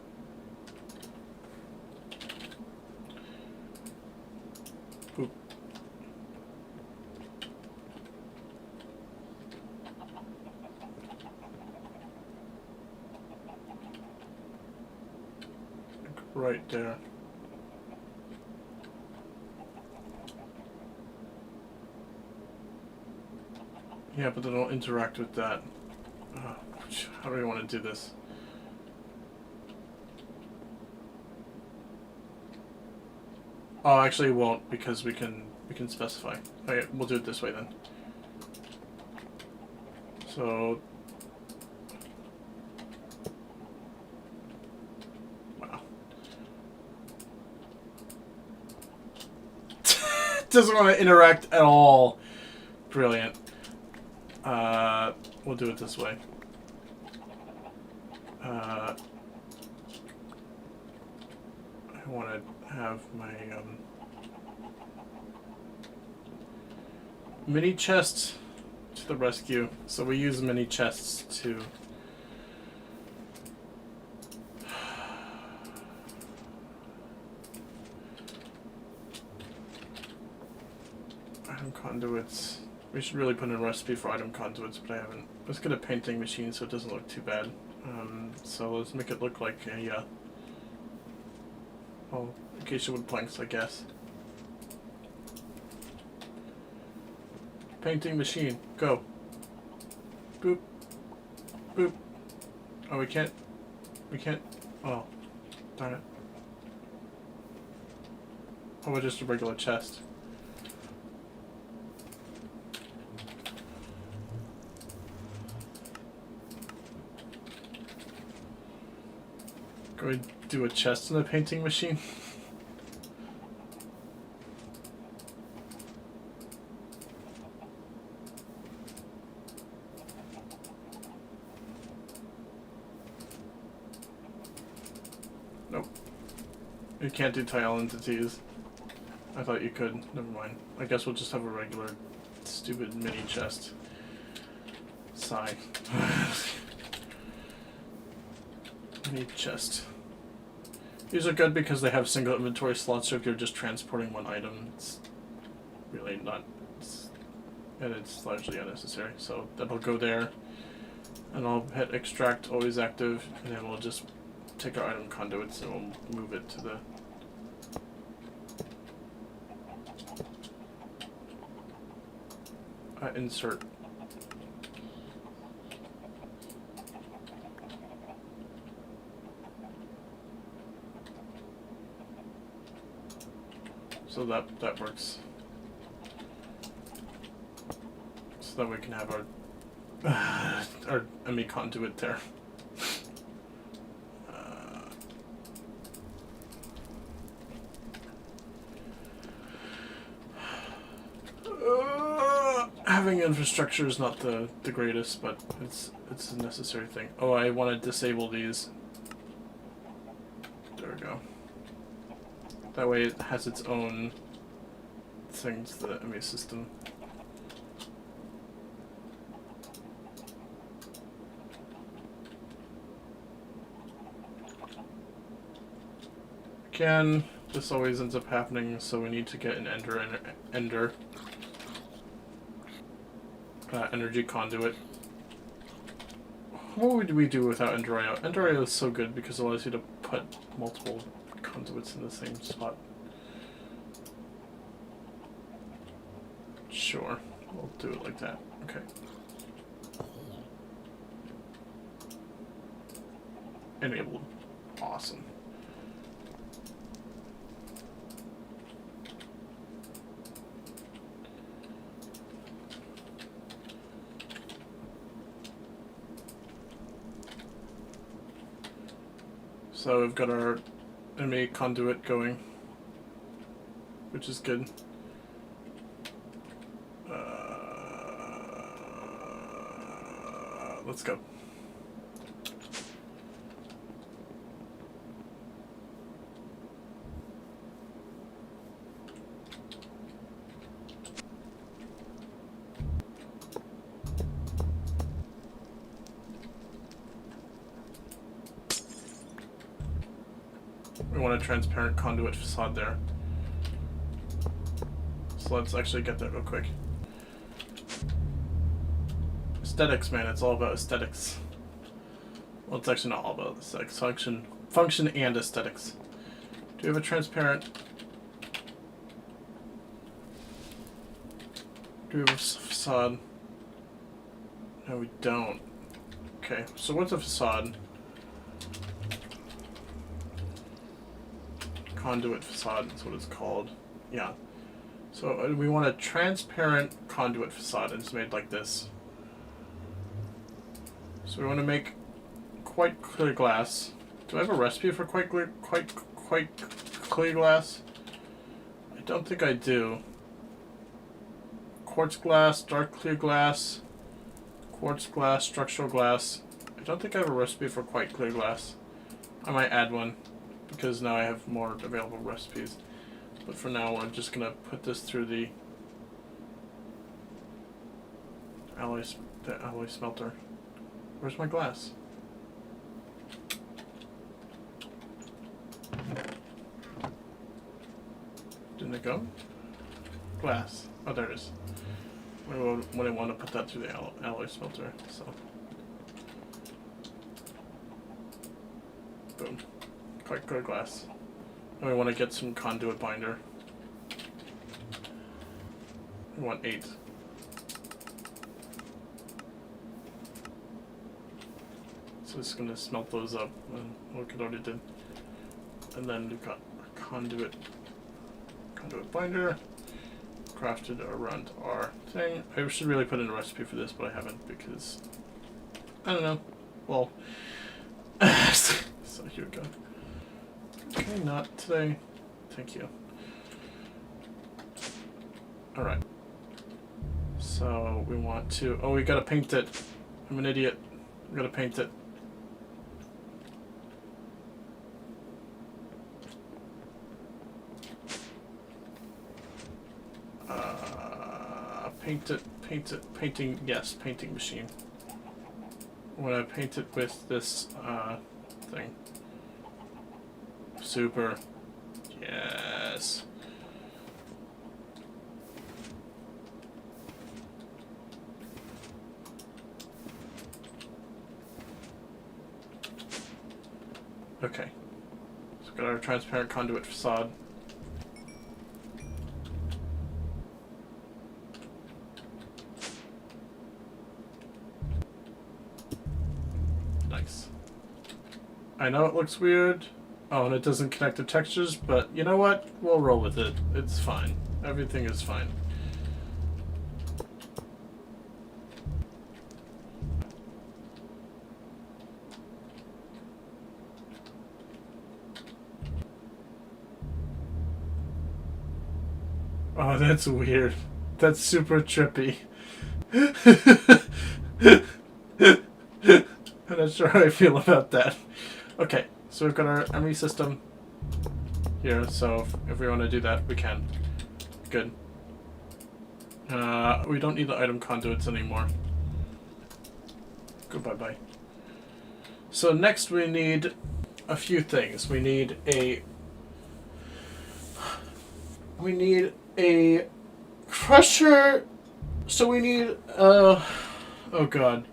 right there. Yeah, but they don't interact with that. How do we want to do this? Oh, actually, it won't, because we can specify. Okay, we'll do it this way then. So, wow. Doesn't want to interact at all. Brilliant. We'll do it this way. I want to have my mini chest to the rescue. So we use mini chests to item conduits. We should really put in a recipe for item conduits, but I haven't. Let's get a painting machine so it doesn't look too bad. So let's make it look like a well, acacia wood planks, I guess. Painting machine, go. Boop. Boop. Oh, we can't. Oh, darn it. How about just a regular chest? Can we do a chest in the painting machine? Nope. You can't do tile entities. I thought you could. Never mind. I guess we'll just have a regular stupid mini chest. Sigh. Mini chest. These are good because they have single inventory slots, so if you're just transporting one item, it's really not... and it's largely unnecessary. So that'll go there, and I'll hit extract, always active, and then we'll just take our item conduits and we'll move it to the... insert. So that works. So that we can have our ME conduit there. Having infrastructure is not the greatest, but it's a necessary thing. Oh, I want to disable these. There we go. That way it has its own things, the ME system. Again, this always ends up happening, so we need to get an ender energy conduit. What would we do without Ender.io? Ender.io is so good because it allows you to put multiple conduits in the same spot. Sure, we'll do it like that. Okay. Enabled. Awesome. So we've got our ME conduit going, which is good. Let's go. We want a transparent conduit facade there. So let's actually get that real quick. Aesthetics, man, it's all about aesthetics. Well, it's actually not all about aesthetics. Function and aesthetics. Do we have a transparent? Do we have a facade? No, we don't. Okay, so what's a facade? Conduit facade is what it's called. Yeah. So we want a transparent conduit facade, and it's made like this. So we want to make quite clear glass. Do I have a recipe for quite clear glass? I don't think I do. Quartz glass, dark clear glass, quartz glass, structural glass. I don't think I have a recipe for quite clear glass. I might add one because now I have more available recipes. But for now, we're just gonna put this through the alloy smelter. Where's my glass? Didn't it go? Glass. Oh, there it is. When I want to put that through the alloy smelter, so. Boom. Quite good glass. And we want to get some conduit binder. We want 8. So it's going to smelt those up. And look, it already did. And then we've got our conduit binder crafted around our thing. I should really put in a recipe for this, but I haven't because I don't know. Well, so here we go. Okay, not today. Thank you. All right. So we want to. Oh, we gotta paint it. I'm an idiot. We gotta paint it. Painting machine. When I paint it with this thing. Super. Yes. Okay. So we've got our transparent conduit facade. Nice. I know it looks weird. Oh, and it doesn't connect to textures, but you know what? We'll roll with it. It's fine. Everything is fine. Oh, that's weird. That's super trippy. I'm not sure how I feel about that. Okay, so we've got our emery system here, so if we want to do that, we can. Good. We don't need the item conduits anymore. Goodbye-bye. So next we need a few things. We need a crusher. So we need oh god.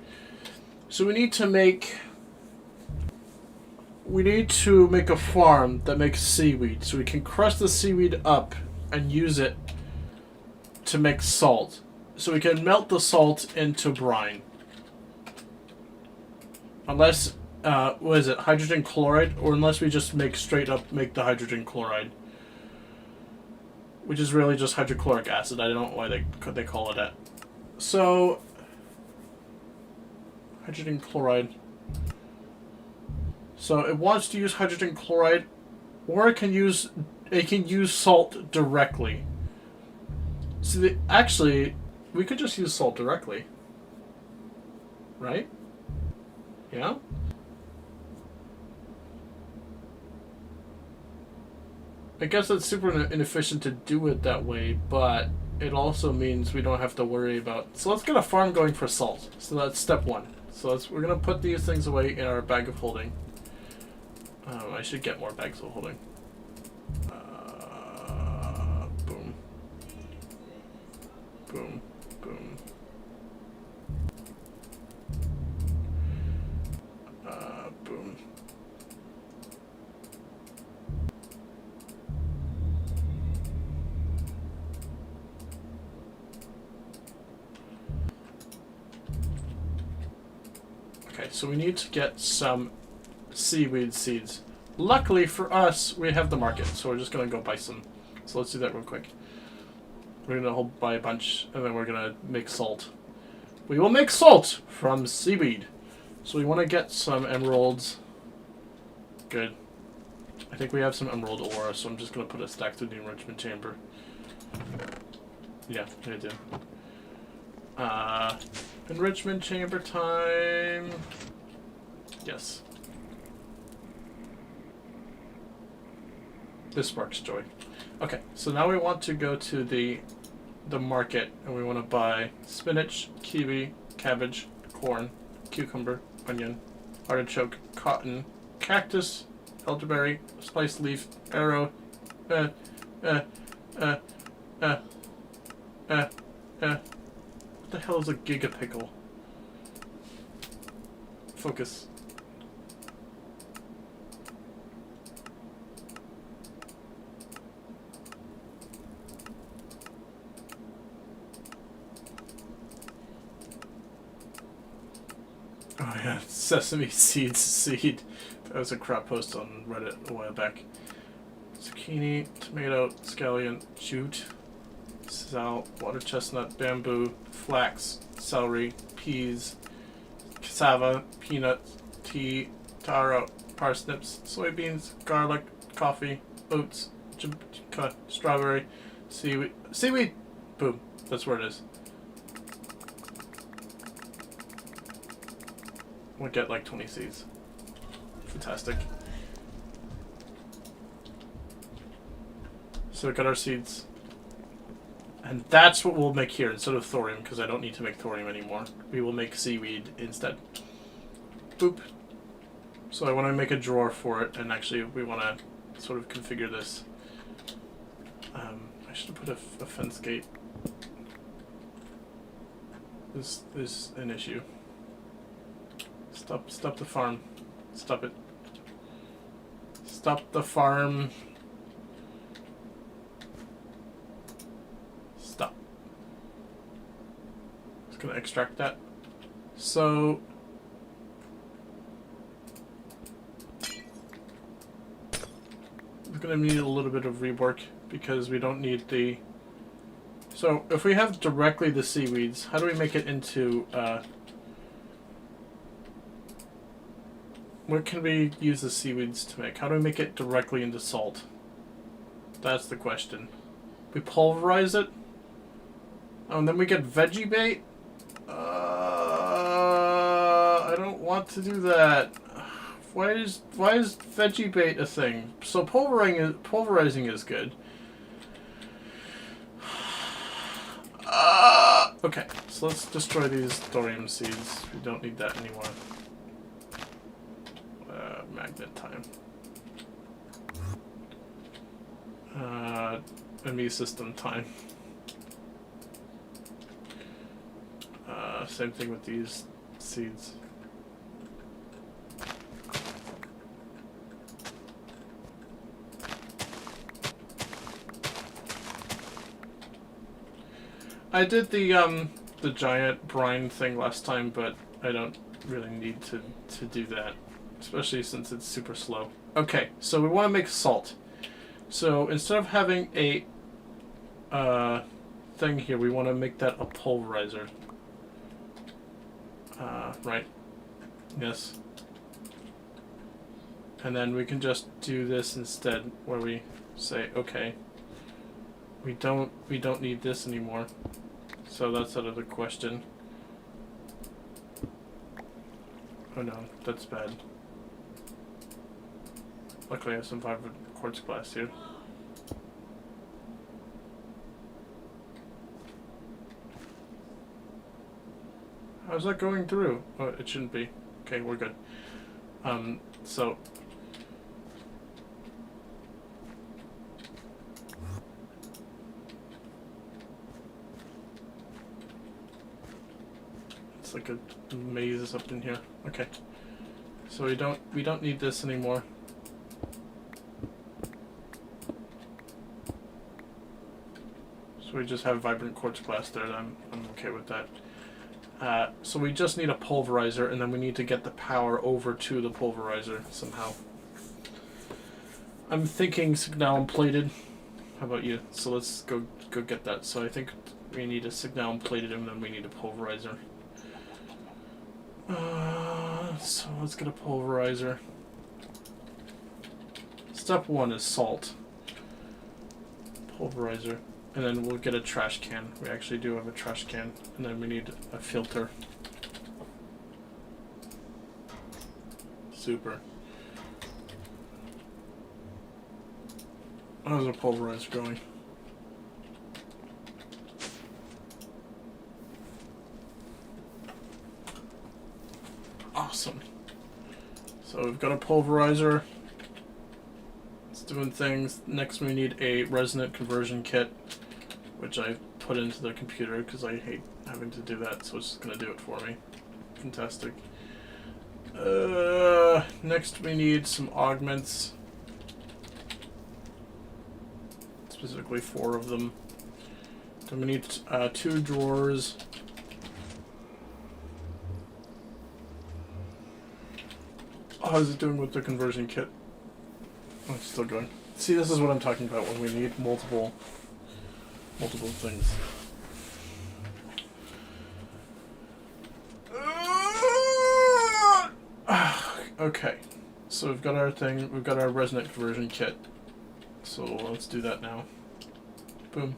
So we need to make a farm that makes seaweed, so we can crush the seaweed up and use it to make salt. So we can melt the salt into brine. Unless, what is it, hydrogen chloride? Or unless we just make the hydrogen chloride. Which is really just hydrochloric acid. I don't know why they call it that. So, hydrogen chloride. So it wants to use hydrogen chloride, or it can use salt directly. So actually, we could just use salt directly, right? Yeah. I guess it's super inefficient to do it that way, but it also means we don't have to worry about. So let's get a farm going for salt. So that's step 1. So we're gonna put these things away in our bag of holding. I should get more bags of holding. Boom. Boom. Boom. Boom. Okay, so we need to get some seaweed seeds. Luckily for us, we have the market, so we're just gonna go buy some. So let's do that real quick. We're gonna buy a bunch, and then we're gonna make salt. We will make salt from seaweed. So we want to get some emeralds. Good. I think we have some emerald ore, so I'm just gonna put a stack through the enrichment chamber. Yeah, I do. Enrichment chamber time. Yes. This sparks joy. Okay, so now we want to go to the market, and we want to buy spinach, kiwi, cabbage, corn, cucumber, onion, artichoke, cotton, cactus, elderberry, spiced leaf, arrow, what the hell is a gigapickle? Focus. Oh yeah, sesame seeds seed. That was a crap post on Reddit a while back. Zucchini, tomato, scallion, jute, sal, water chestnut, bamboo, flax, celery, peas, cassava, peanuts, tea, taro, parsnips, soybeans, garlic, coffee, oats, strawberry, seaweed. Seaweed! Boom. That's where it is. We'll get like 20 seeds. Fantastic. So we got our seeds. And that's what we'll make here instead of thorium, because I don't need to make thorium anymore. We will make seaweed instead. Boop. So I want to make a drawer for it, and actually we want to sort of configure this. I should have put a fence gate. This is an issue. Stop the farm. Stop it. Stop the farm. Stop. Just gonna extract that. So we're gonna need a little bit of rework because we don't need the. So if we have directly the seaweeds, how do we make it into what can we use the seaweeds to make? How do we make it directly into salt? That's the question. We pulverize it? Oh, and then we get veggie bait? I don't want to do that. Why is veggie bait a thing? So pulverizing is good. Okay, so let's destroy these thorium seeds. We don't need that anymore. Magnet time. ME system time. Same thing with these seeds. I did the giant brine thing last time, but I don't really need to do that. Especially since it's super slow. Okay, so we want to make salt. So instead of having a thing here, we want to make that a pulverizer. Right. Yes. And then we can just do this instead, where we say, okay, we don't need this anymore. So that's out of the question. Oh no, that's bad. Luckily I have some vibrant quartz glass here. How's that going through? Oh, it shouldn't be. Okay, we're good. So it's like a maze up in here. Okay. So we don't need this anymore. So we just have vibrant quartz glass there. I'm okay with that. So we just need a pulverizer, and then we need to get the power over to the pulverizer somehow. I'm thinking signalum plated. How about you? So let's go get that. So I think we need a signalum plated, and then we need a pulverizer. So let's get a pulverizer. Step 1 is salt. Pulverizer. And then we'll get a trash can. We actually do have a trash can. And then we need a filter. Super. How's our pulverizer going? Awesome. So we've got a pulverizer. It's doing things. Next we need a resonant conversion kit, which I put into the computer because I hate having to do that, so it's just going to do it for me. Fantastic. Next we need some augments. Specifically 4 of them. Then we need 2 drawers. How's it doing with the conversion kit? Oh, it's still going. See, this is what I'm talking about when we need multiple things. Okay, so we've got our thing. We've got our resonant conversion kit. So let's do that now. Boom.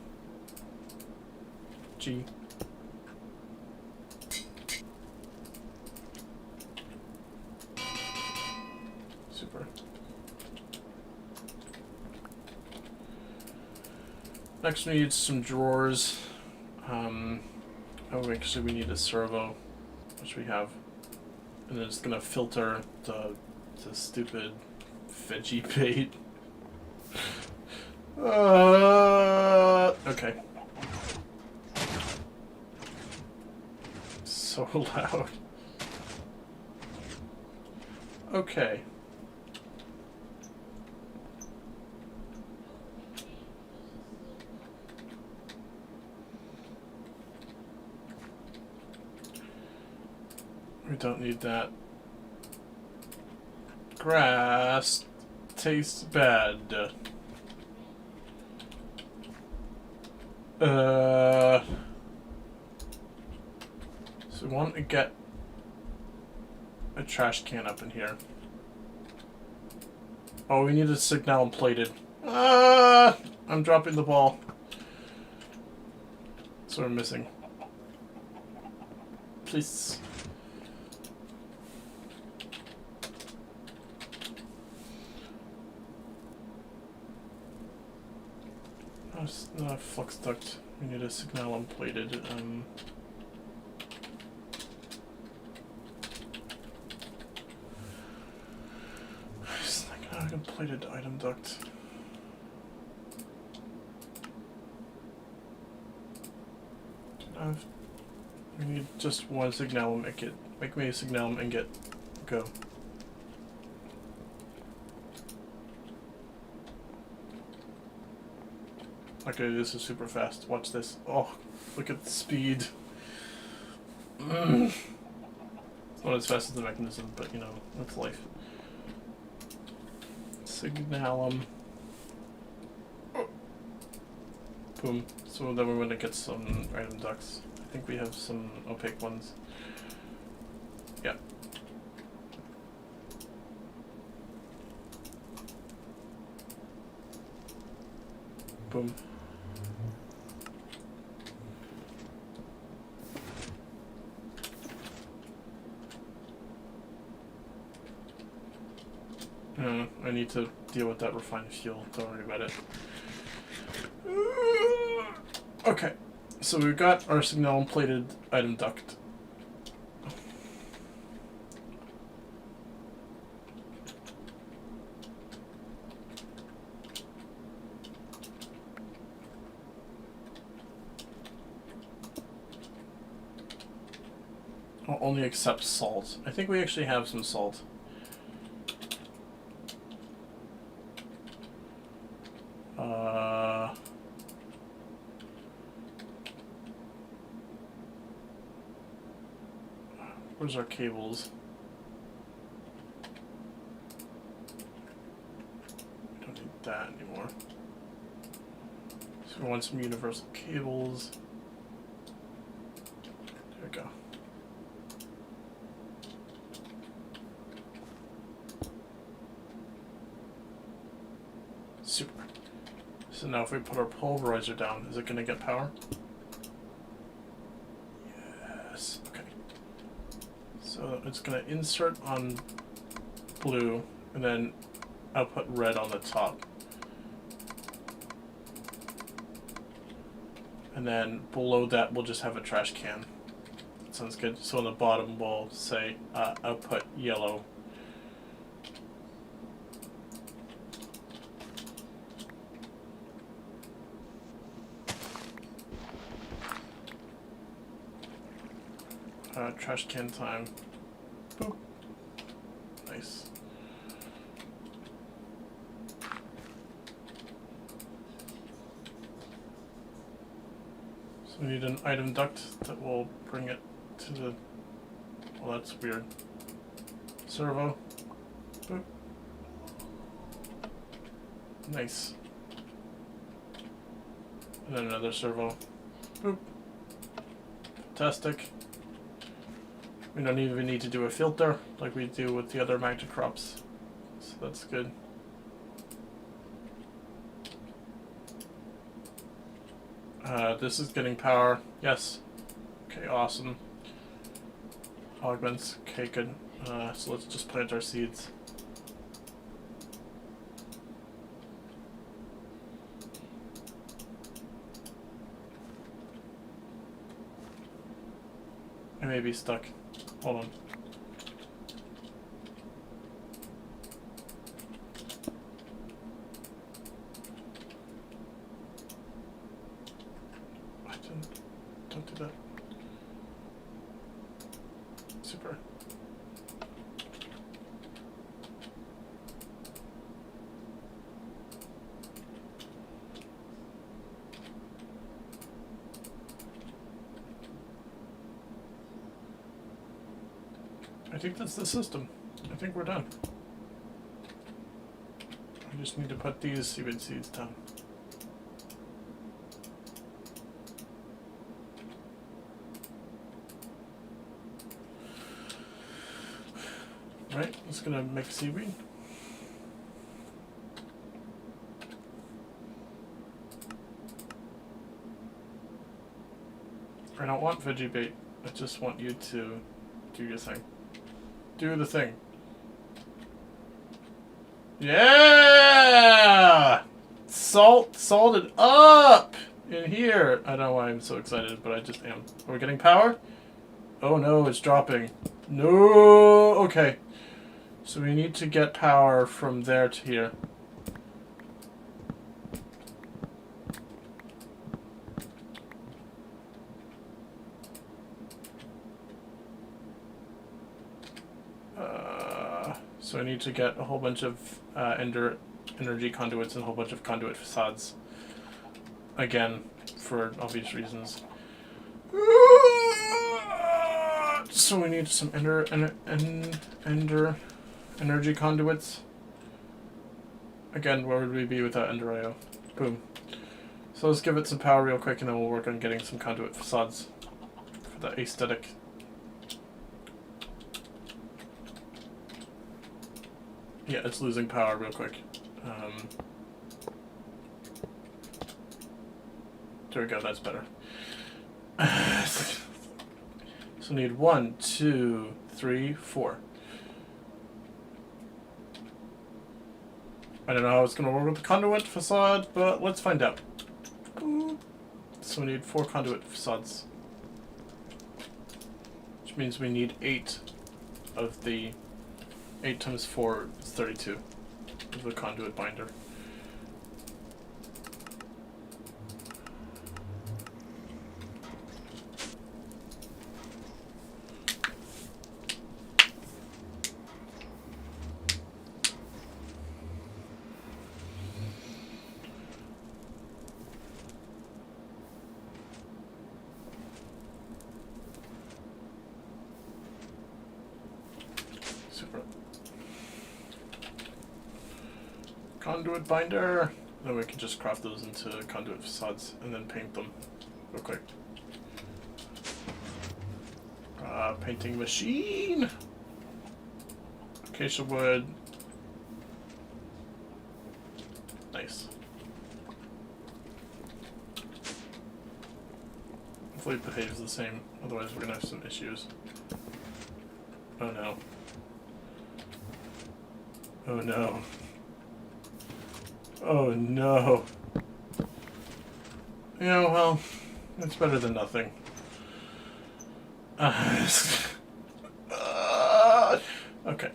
G. Super. Next we need some drawers. Oh, actually we need a servo, which we have. And then it's gonna filter the stupid veggie bait. Okay. So loud. Okay. We don't need that. Grass tastes bad. So we want to get a trash can up in here. Oh, we need a signalum plated. I'm dropping the ball. So we're missing. Please. It's not a flux duct. We need a signalum plated. Signalum plated item duct. We need just one signalum ingot. Make me a signalum ingot. Go. Okay, this is super fast. Watch this. Oh, look at the speed. It's not as fast as the mechanism, but you know, that's life. Signalum. Oh. Boom. So then we're going to get some item ducts. I think we have some opaque ones. Yeah. Boom. I need to deal with that refined fuel. Don't worry about it. Okay, so we've got our signalum plated item duct. I'll only accept salt. I think we actually have some salt. Where's our cables? We don't need that anymore. So we want some universal cables. There we go. Super. So now if we put our pulverizer down, is it going to get power? Yes. Okay. So it's going to insert on blue and then output red on the top. And then below that we'll just have a trash can. That sounds good. So on the bottom we'll say output yellow. Trash can time. Boop. Nice. So we need an item duct that will bring it to the... Well, that's weird. Servo. Boop. Nice. And then another servo. Boop. Fantastic. We don't even need to do a filter like we do with the other Magicrops. So that's good. This is getting power. Yes. Okay, awesome. Augments. Okay, good. So let's just plant our seeds. I may be stuck. Hold on. Don't do that. Super. I think that's the system. I think we're done. I just need to put these seabed seeds down. Right, it's gonna make seaweed. I don't want veggie bait. I just want you to do your thing. Do the thing. Yeah! Salted up in here. I don't know why I'm so excited, but I just am. Are we getting power? Oh no, it's dropping. No! Okay. So we need to get power from there to here. So I need to get a whole bunch of energy conduits and a whole bunch of conduit facades. Again, for obvious reasons. So we need some energy conduits. Again, where would we be without Ender IO? Boom. So let's give it some power real quick and then we'll work on getting some conduit facades for the aesthetic. Yeah, it's losing power real quick. There we go, that's better. So need 1, 2, 3, 4. I don't know how it's going to work with the conduit facade, but let's find out. So we need 4 conduit facades. Which means we need 8 of the 8 times 4 is 32 of the conduit binder. Conduit binder. Then we can just craft those into conduit facades and then paint them real quick. Painting machine. Acacia wood. Nice. Hopefully it behaves the same, otherwise we're gonna have some issues. Oh no. Oh no. Oh no. Yeah, well, it's better than nothing. Okay.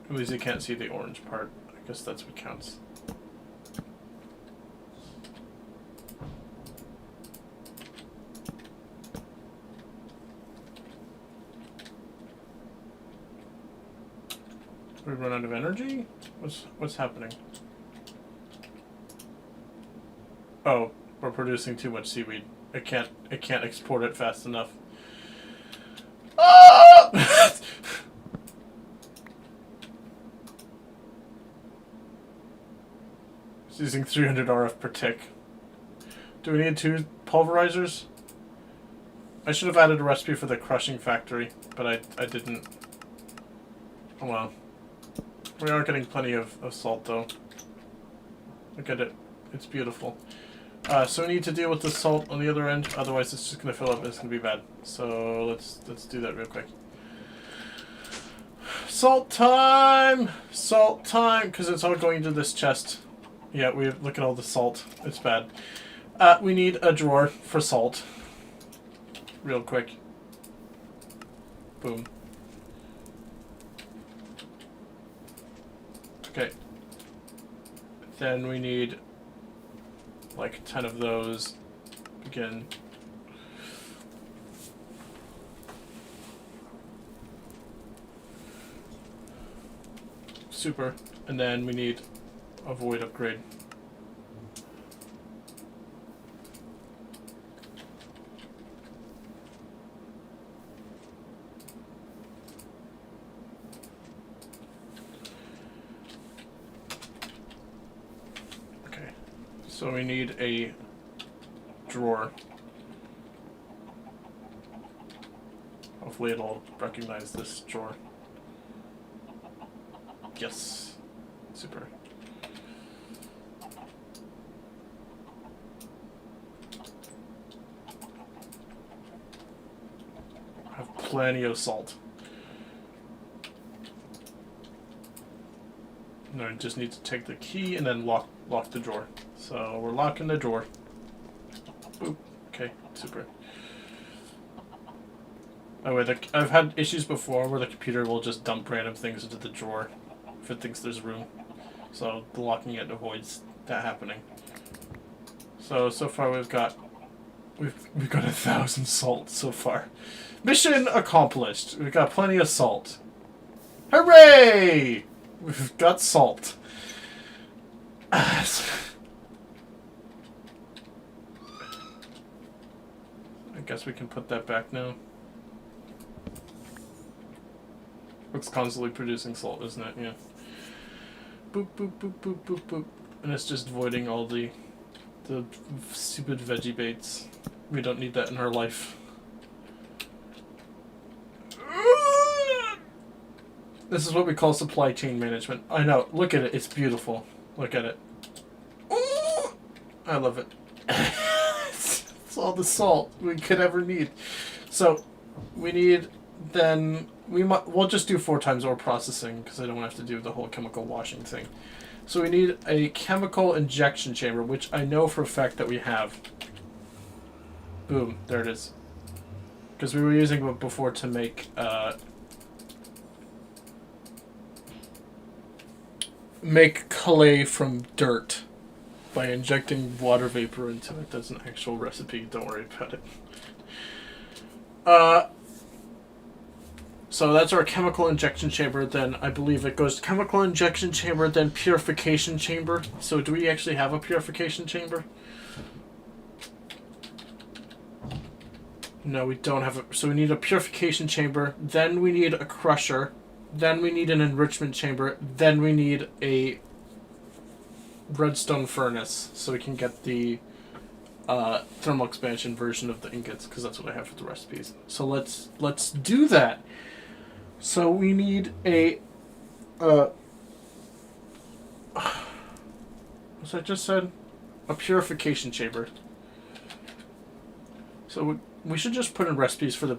At least you can't see the orange part. I guess that's what counts. We run out of energy? What's happening? Oh, we're producing too much seaweed. It can't export it fast enough. Ah! It's using 300 RF per tick. Do we need 2 pulverizers? I should have added a recipe for the crushing factory, but I didn't. Oh well. We are getting plenty of salt though. Look at it. It's beautiful. So we need to deal with the salt on the other end, otherwise it's just gonna fill up and it's gonna be bad. So let's do that real quick. Salt time! Salt time! Because it's all going into this chest. Yeah, look at all the salt. It's bad. We need a drawer for salt. Real quick. Boom. Okay. Then we need like 10 of those. Again. Super. And then we need a void upgrade. Okay. So we need a drawer. Hopefully it'll recognize this drawer. Yes. Super. I have plenty of salt. No, I just need to take the key and then lock the drawer. So we're locking the drawer. Boop. Okay, super. Oh wait, I've had issues before where the computer will just dump random things into the drawer if it thinks there's room. So the locking it avoids that happening. So far we've got 1,000 salt so far. Mission accomplished. We've got plenty of salt. Hooray! We've got salt. I guess we can put that back now. It's constantly producing salt, isn't it? Yeah. Boop, boop, boop, boop, boop, boop. And it's just voiding all the stupid veggie baits. We don't need that in our life. This is what we call supply chain management. I know. Look at it. It's beautiful. Look at it. I love it. It's all the salt we could ever need. So we need then we'll just do 4 times ore processing because I don't want to have to do the whole chemical washing thing. So we need a chemical injection chamber, which I know for a fact that we have. Boom, there it is. Because we were using it before to make clay from dirt by injecting water vapor into it. That's an actual recipe, don't worry about it. So that's our chemical injection chamber. Then I believe it goes chemical injection chamber, then purification chamber. So do we actually have a purification chamber? No, we don't have a... So we need a purification chamber, then we need a crusher, then we need an enrichment chamber, then we need a redstone furnace, so we can get the thermal expansion version of the ingots, because that's what I have for the recipes. So let's do that. So we need a... what I just said? A purification chamber. So we should just put in recipes for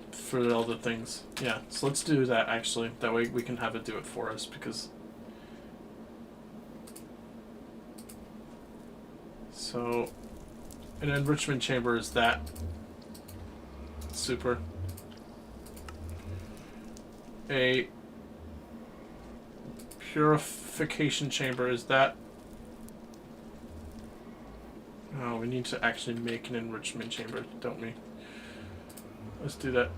all the things. Yeah, so let's do that actually. That way we can have it do it for us, because... So, an enrichment chamber is that. Super. A purification chamber is that. Oh, we need to actually make an enrichment chamber, don't we? Let's do that.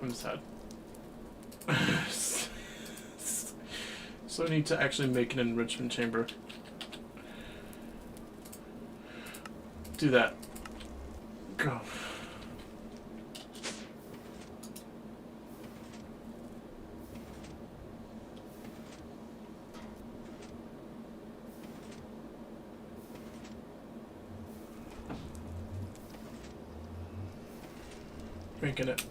I'm sad. So I need to actually make an enrichment chamber. Do that. Go. Making it.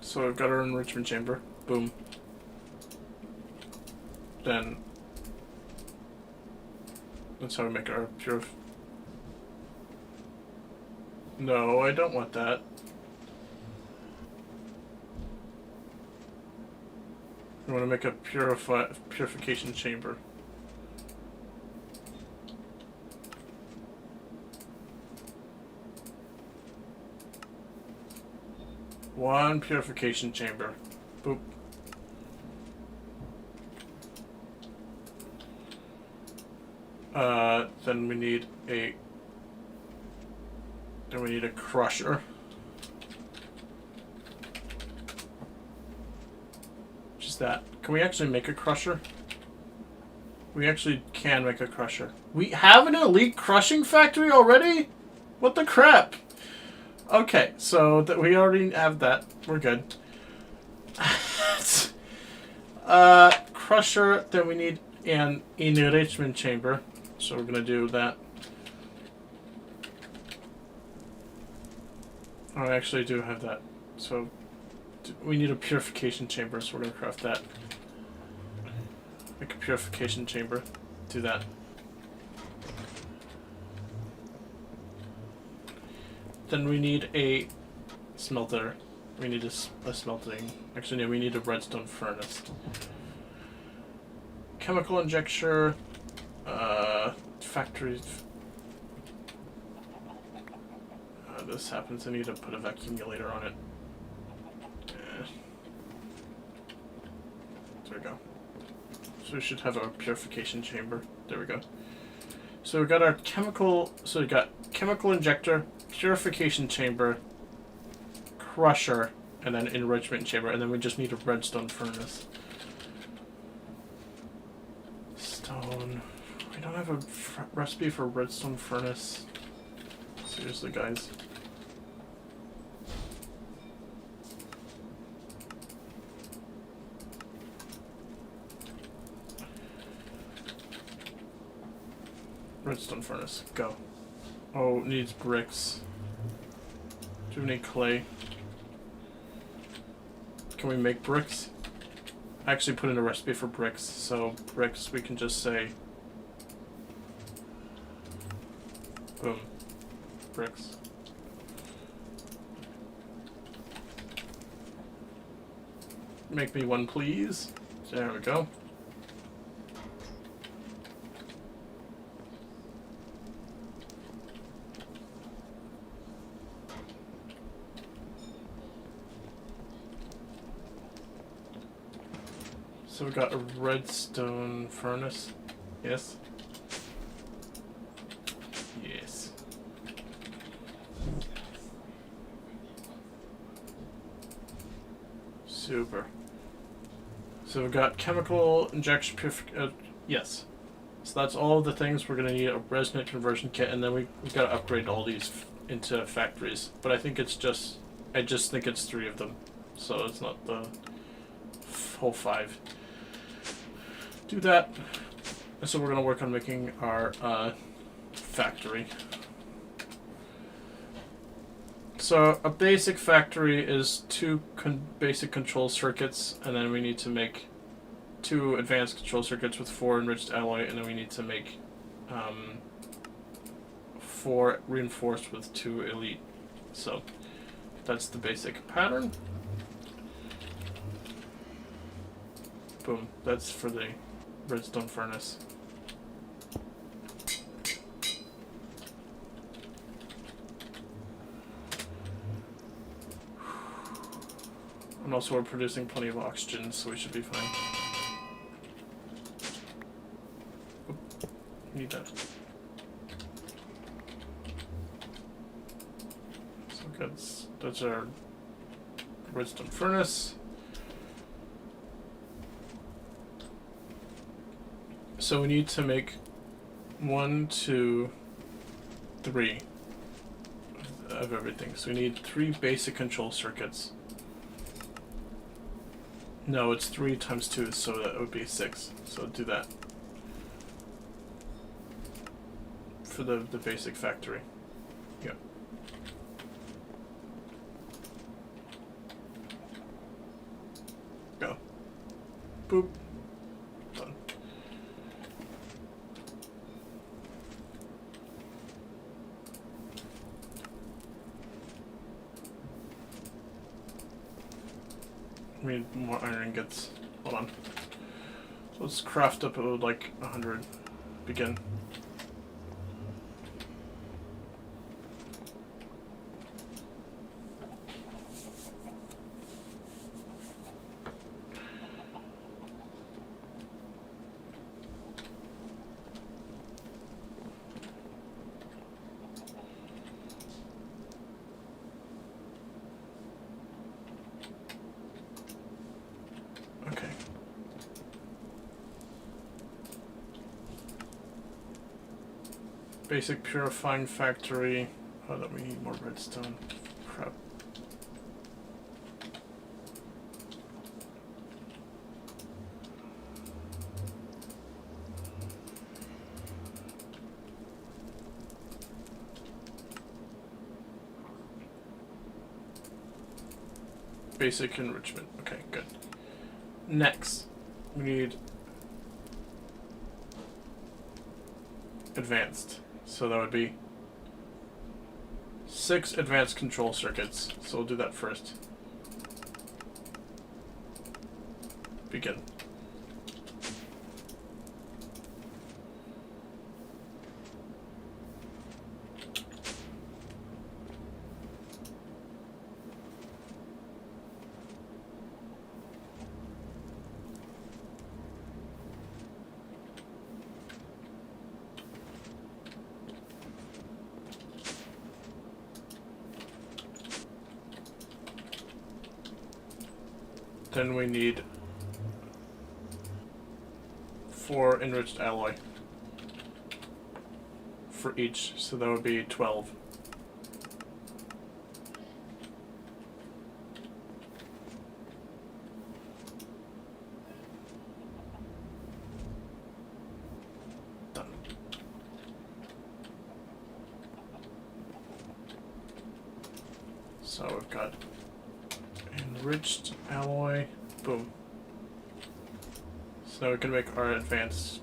So I've got our enrichment chamber. Boom. Then that's how we make our pure... No, I don't want that. I want to make a purification chamber. One purification chamber. Boop. Then we need a... Then we need a crusher. Which is that. Can we actually make a crusher? We actually can make a crusher. We have an elite crushing factory already? What the crap? Okay, so that we already have that. We're good. Crusher, then we need an enrichment chamber. So we're gonna do that. Oh, I actually do have that. So we need a purification chamber, so we're gonna craft that. Make a purification chamber. Do that. Then we need a smelter. We need a smelting. Actually, no, we need a redstone furnace. Chemical injector. Factory. This happens. I need to put a vacuumulator on it. There we go. So we should have a purification chamber. There we go. So we got our chemical. So we got chemical injector, purification chamber, crusher, and then enrichment chamber, and then we just need a redstone furnace. Stone. We don't have a recipe for redstone furnace. Seriously, guys. Redstone furnace, go. Oh, it needs bricks. Do we need clay? Can we make bricks? I actually put in a recipe for bricks, so bricks we can just say boom. Bricks. Make me one, please. There we go. So we got a redstone furnace. Yes. Yes. Super. So we've got chemical injection yes. So that's all of the things we're going to need a resonant conversion kit, and then we've got to upgrade all these into factories. But I think I just think it's 3 of them. So it's not the whole 5. Do that. So we're going to work on making our factory. So a basic factory is 2 basic control circuits, and then we need to make 2 advanced control circuits with 4 enriched alloy, and then we need to make 4 reinforced with 2 elite. So that's the basic pattern. Boom. That's for the redstone furnace. And also we're producing plenty of oxygen, so we should be fine. Oop, need that. So that's our redstone furnace. So we need to make 1, 2, 3 of everything. So we need 3 basic control circuits. No, it's 3 times 2, so that would be 6. So do that. For the basic factory. Yeah. Go. Boop. Done. We need more iron ingots. Hold on. So let's craft up like 100. Begin. Basic purifying factory. Oh, that we need more redstone. Crap. Basic enrichment. Okay, good. Next, we need advanced. So that would be 6 advanced control circuits. So we'll do that first. Begin. Then we need 4 enriched alloy for each, so that would be 12. Done. So we've got enriched alloy, boom. So now we can make our advanced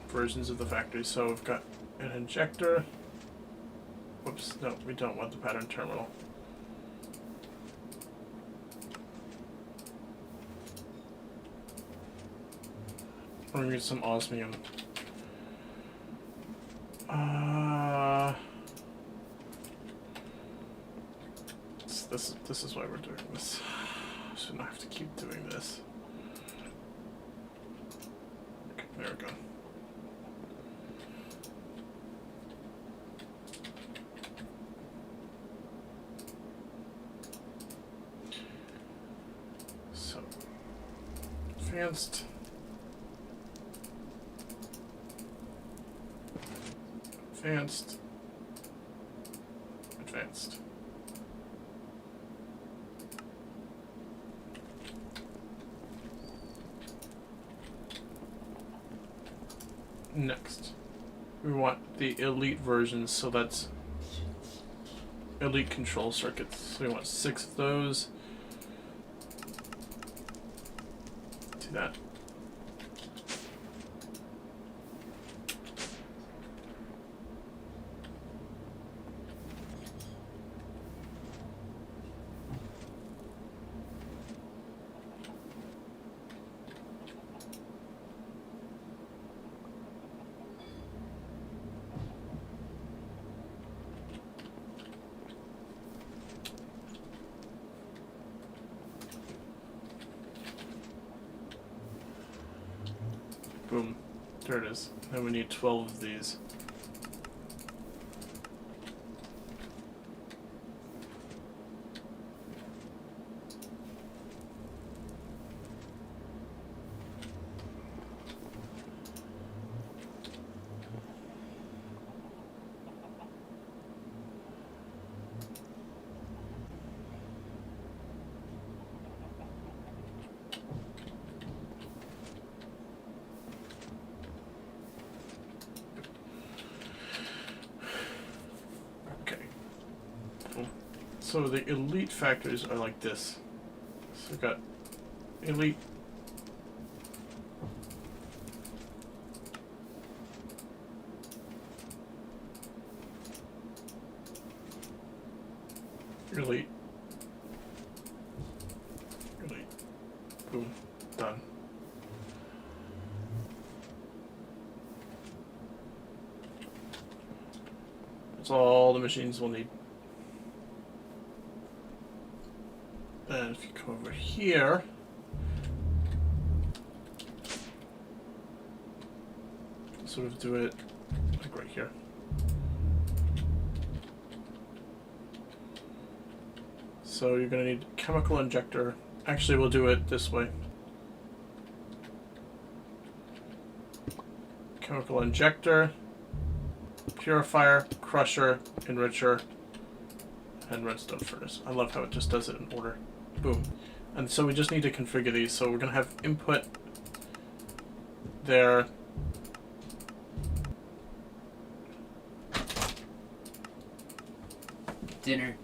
versions of the factory. So we've got an injector. Whoops, no, we don't want the pattern terminal. We're gonna need some osmium. This is why we're doing this. Shouldn't have to keep doing this. Okay, there we go. So Advanced. Advanced. Advanced. Next, we want the elite versions, so that's elite control circuits. So we want 6 of those. Do that. Boom. There it is. Then we need 12 of these. So the elite factors are like this. So we've got elite, elite, elite, boom, done. That's all the machines will need. Then if you come over here, sort of do it like right here. So you're going to need chemical injector. Actually, we'll do it this way. Chemical injector, purifier, crusher, enricher, and redstone furnace. I love how it just does it in order. Boom. And so we just need to configure these. So we're going to have input there. Dinner.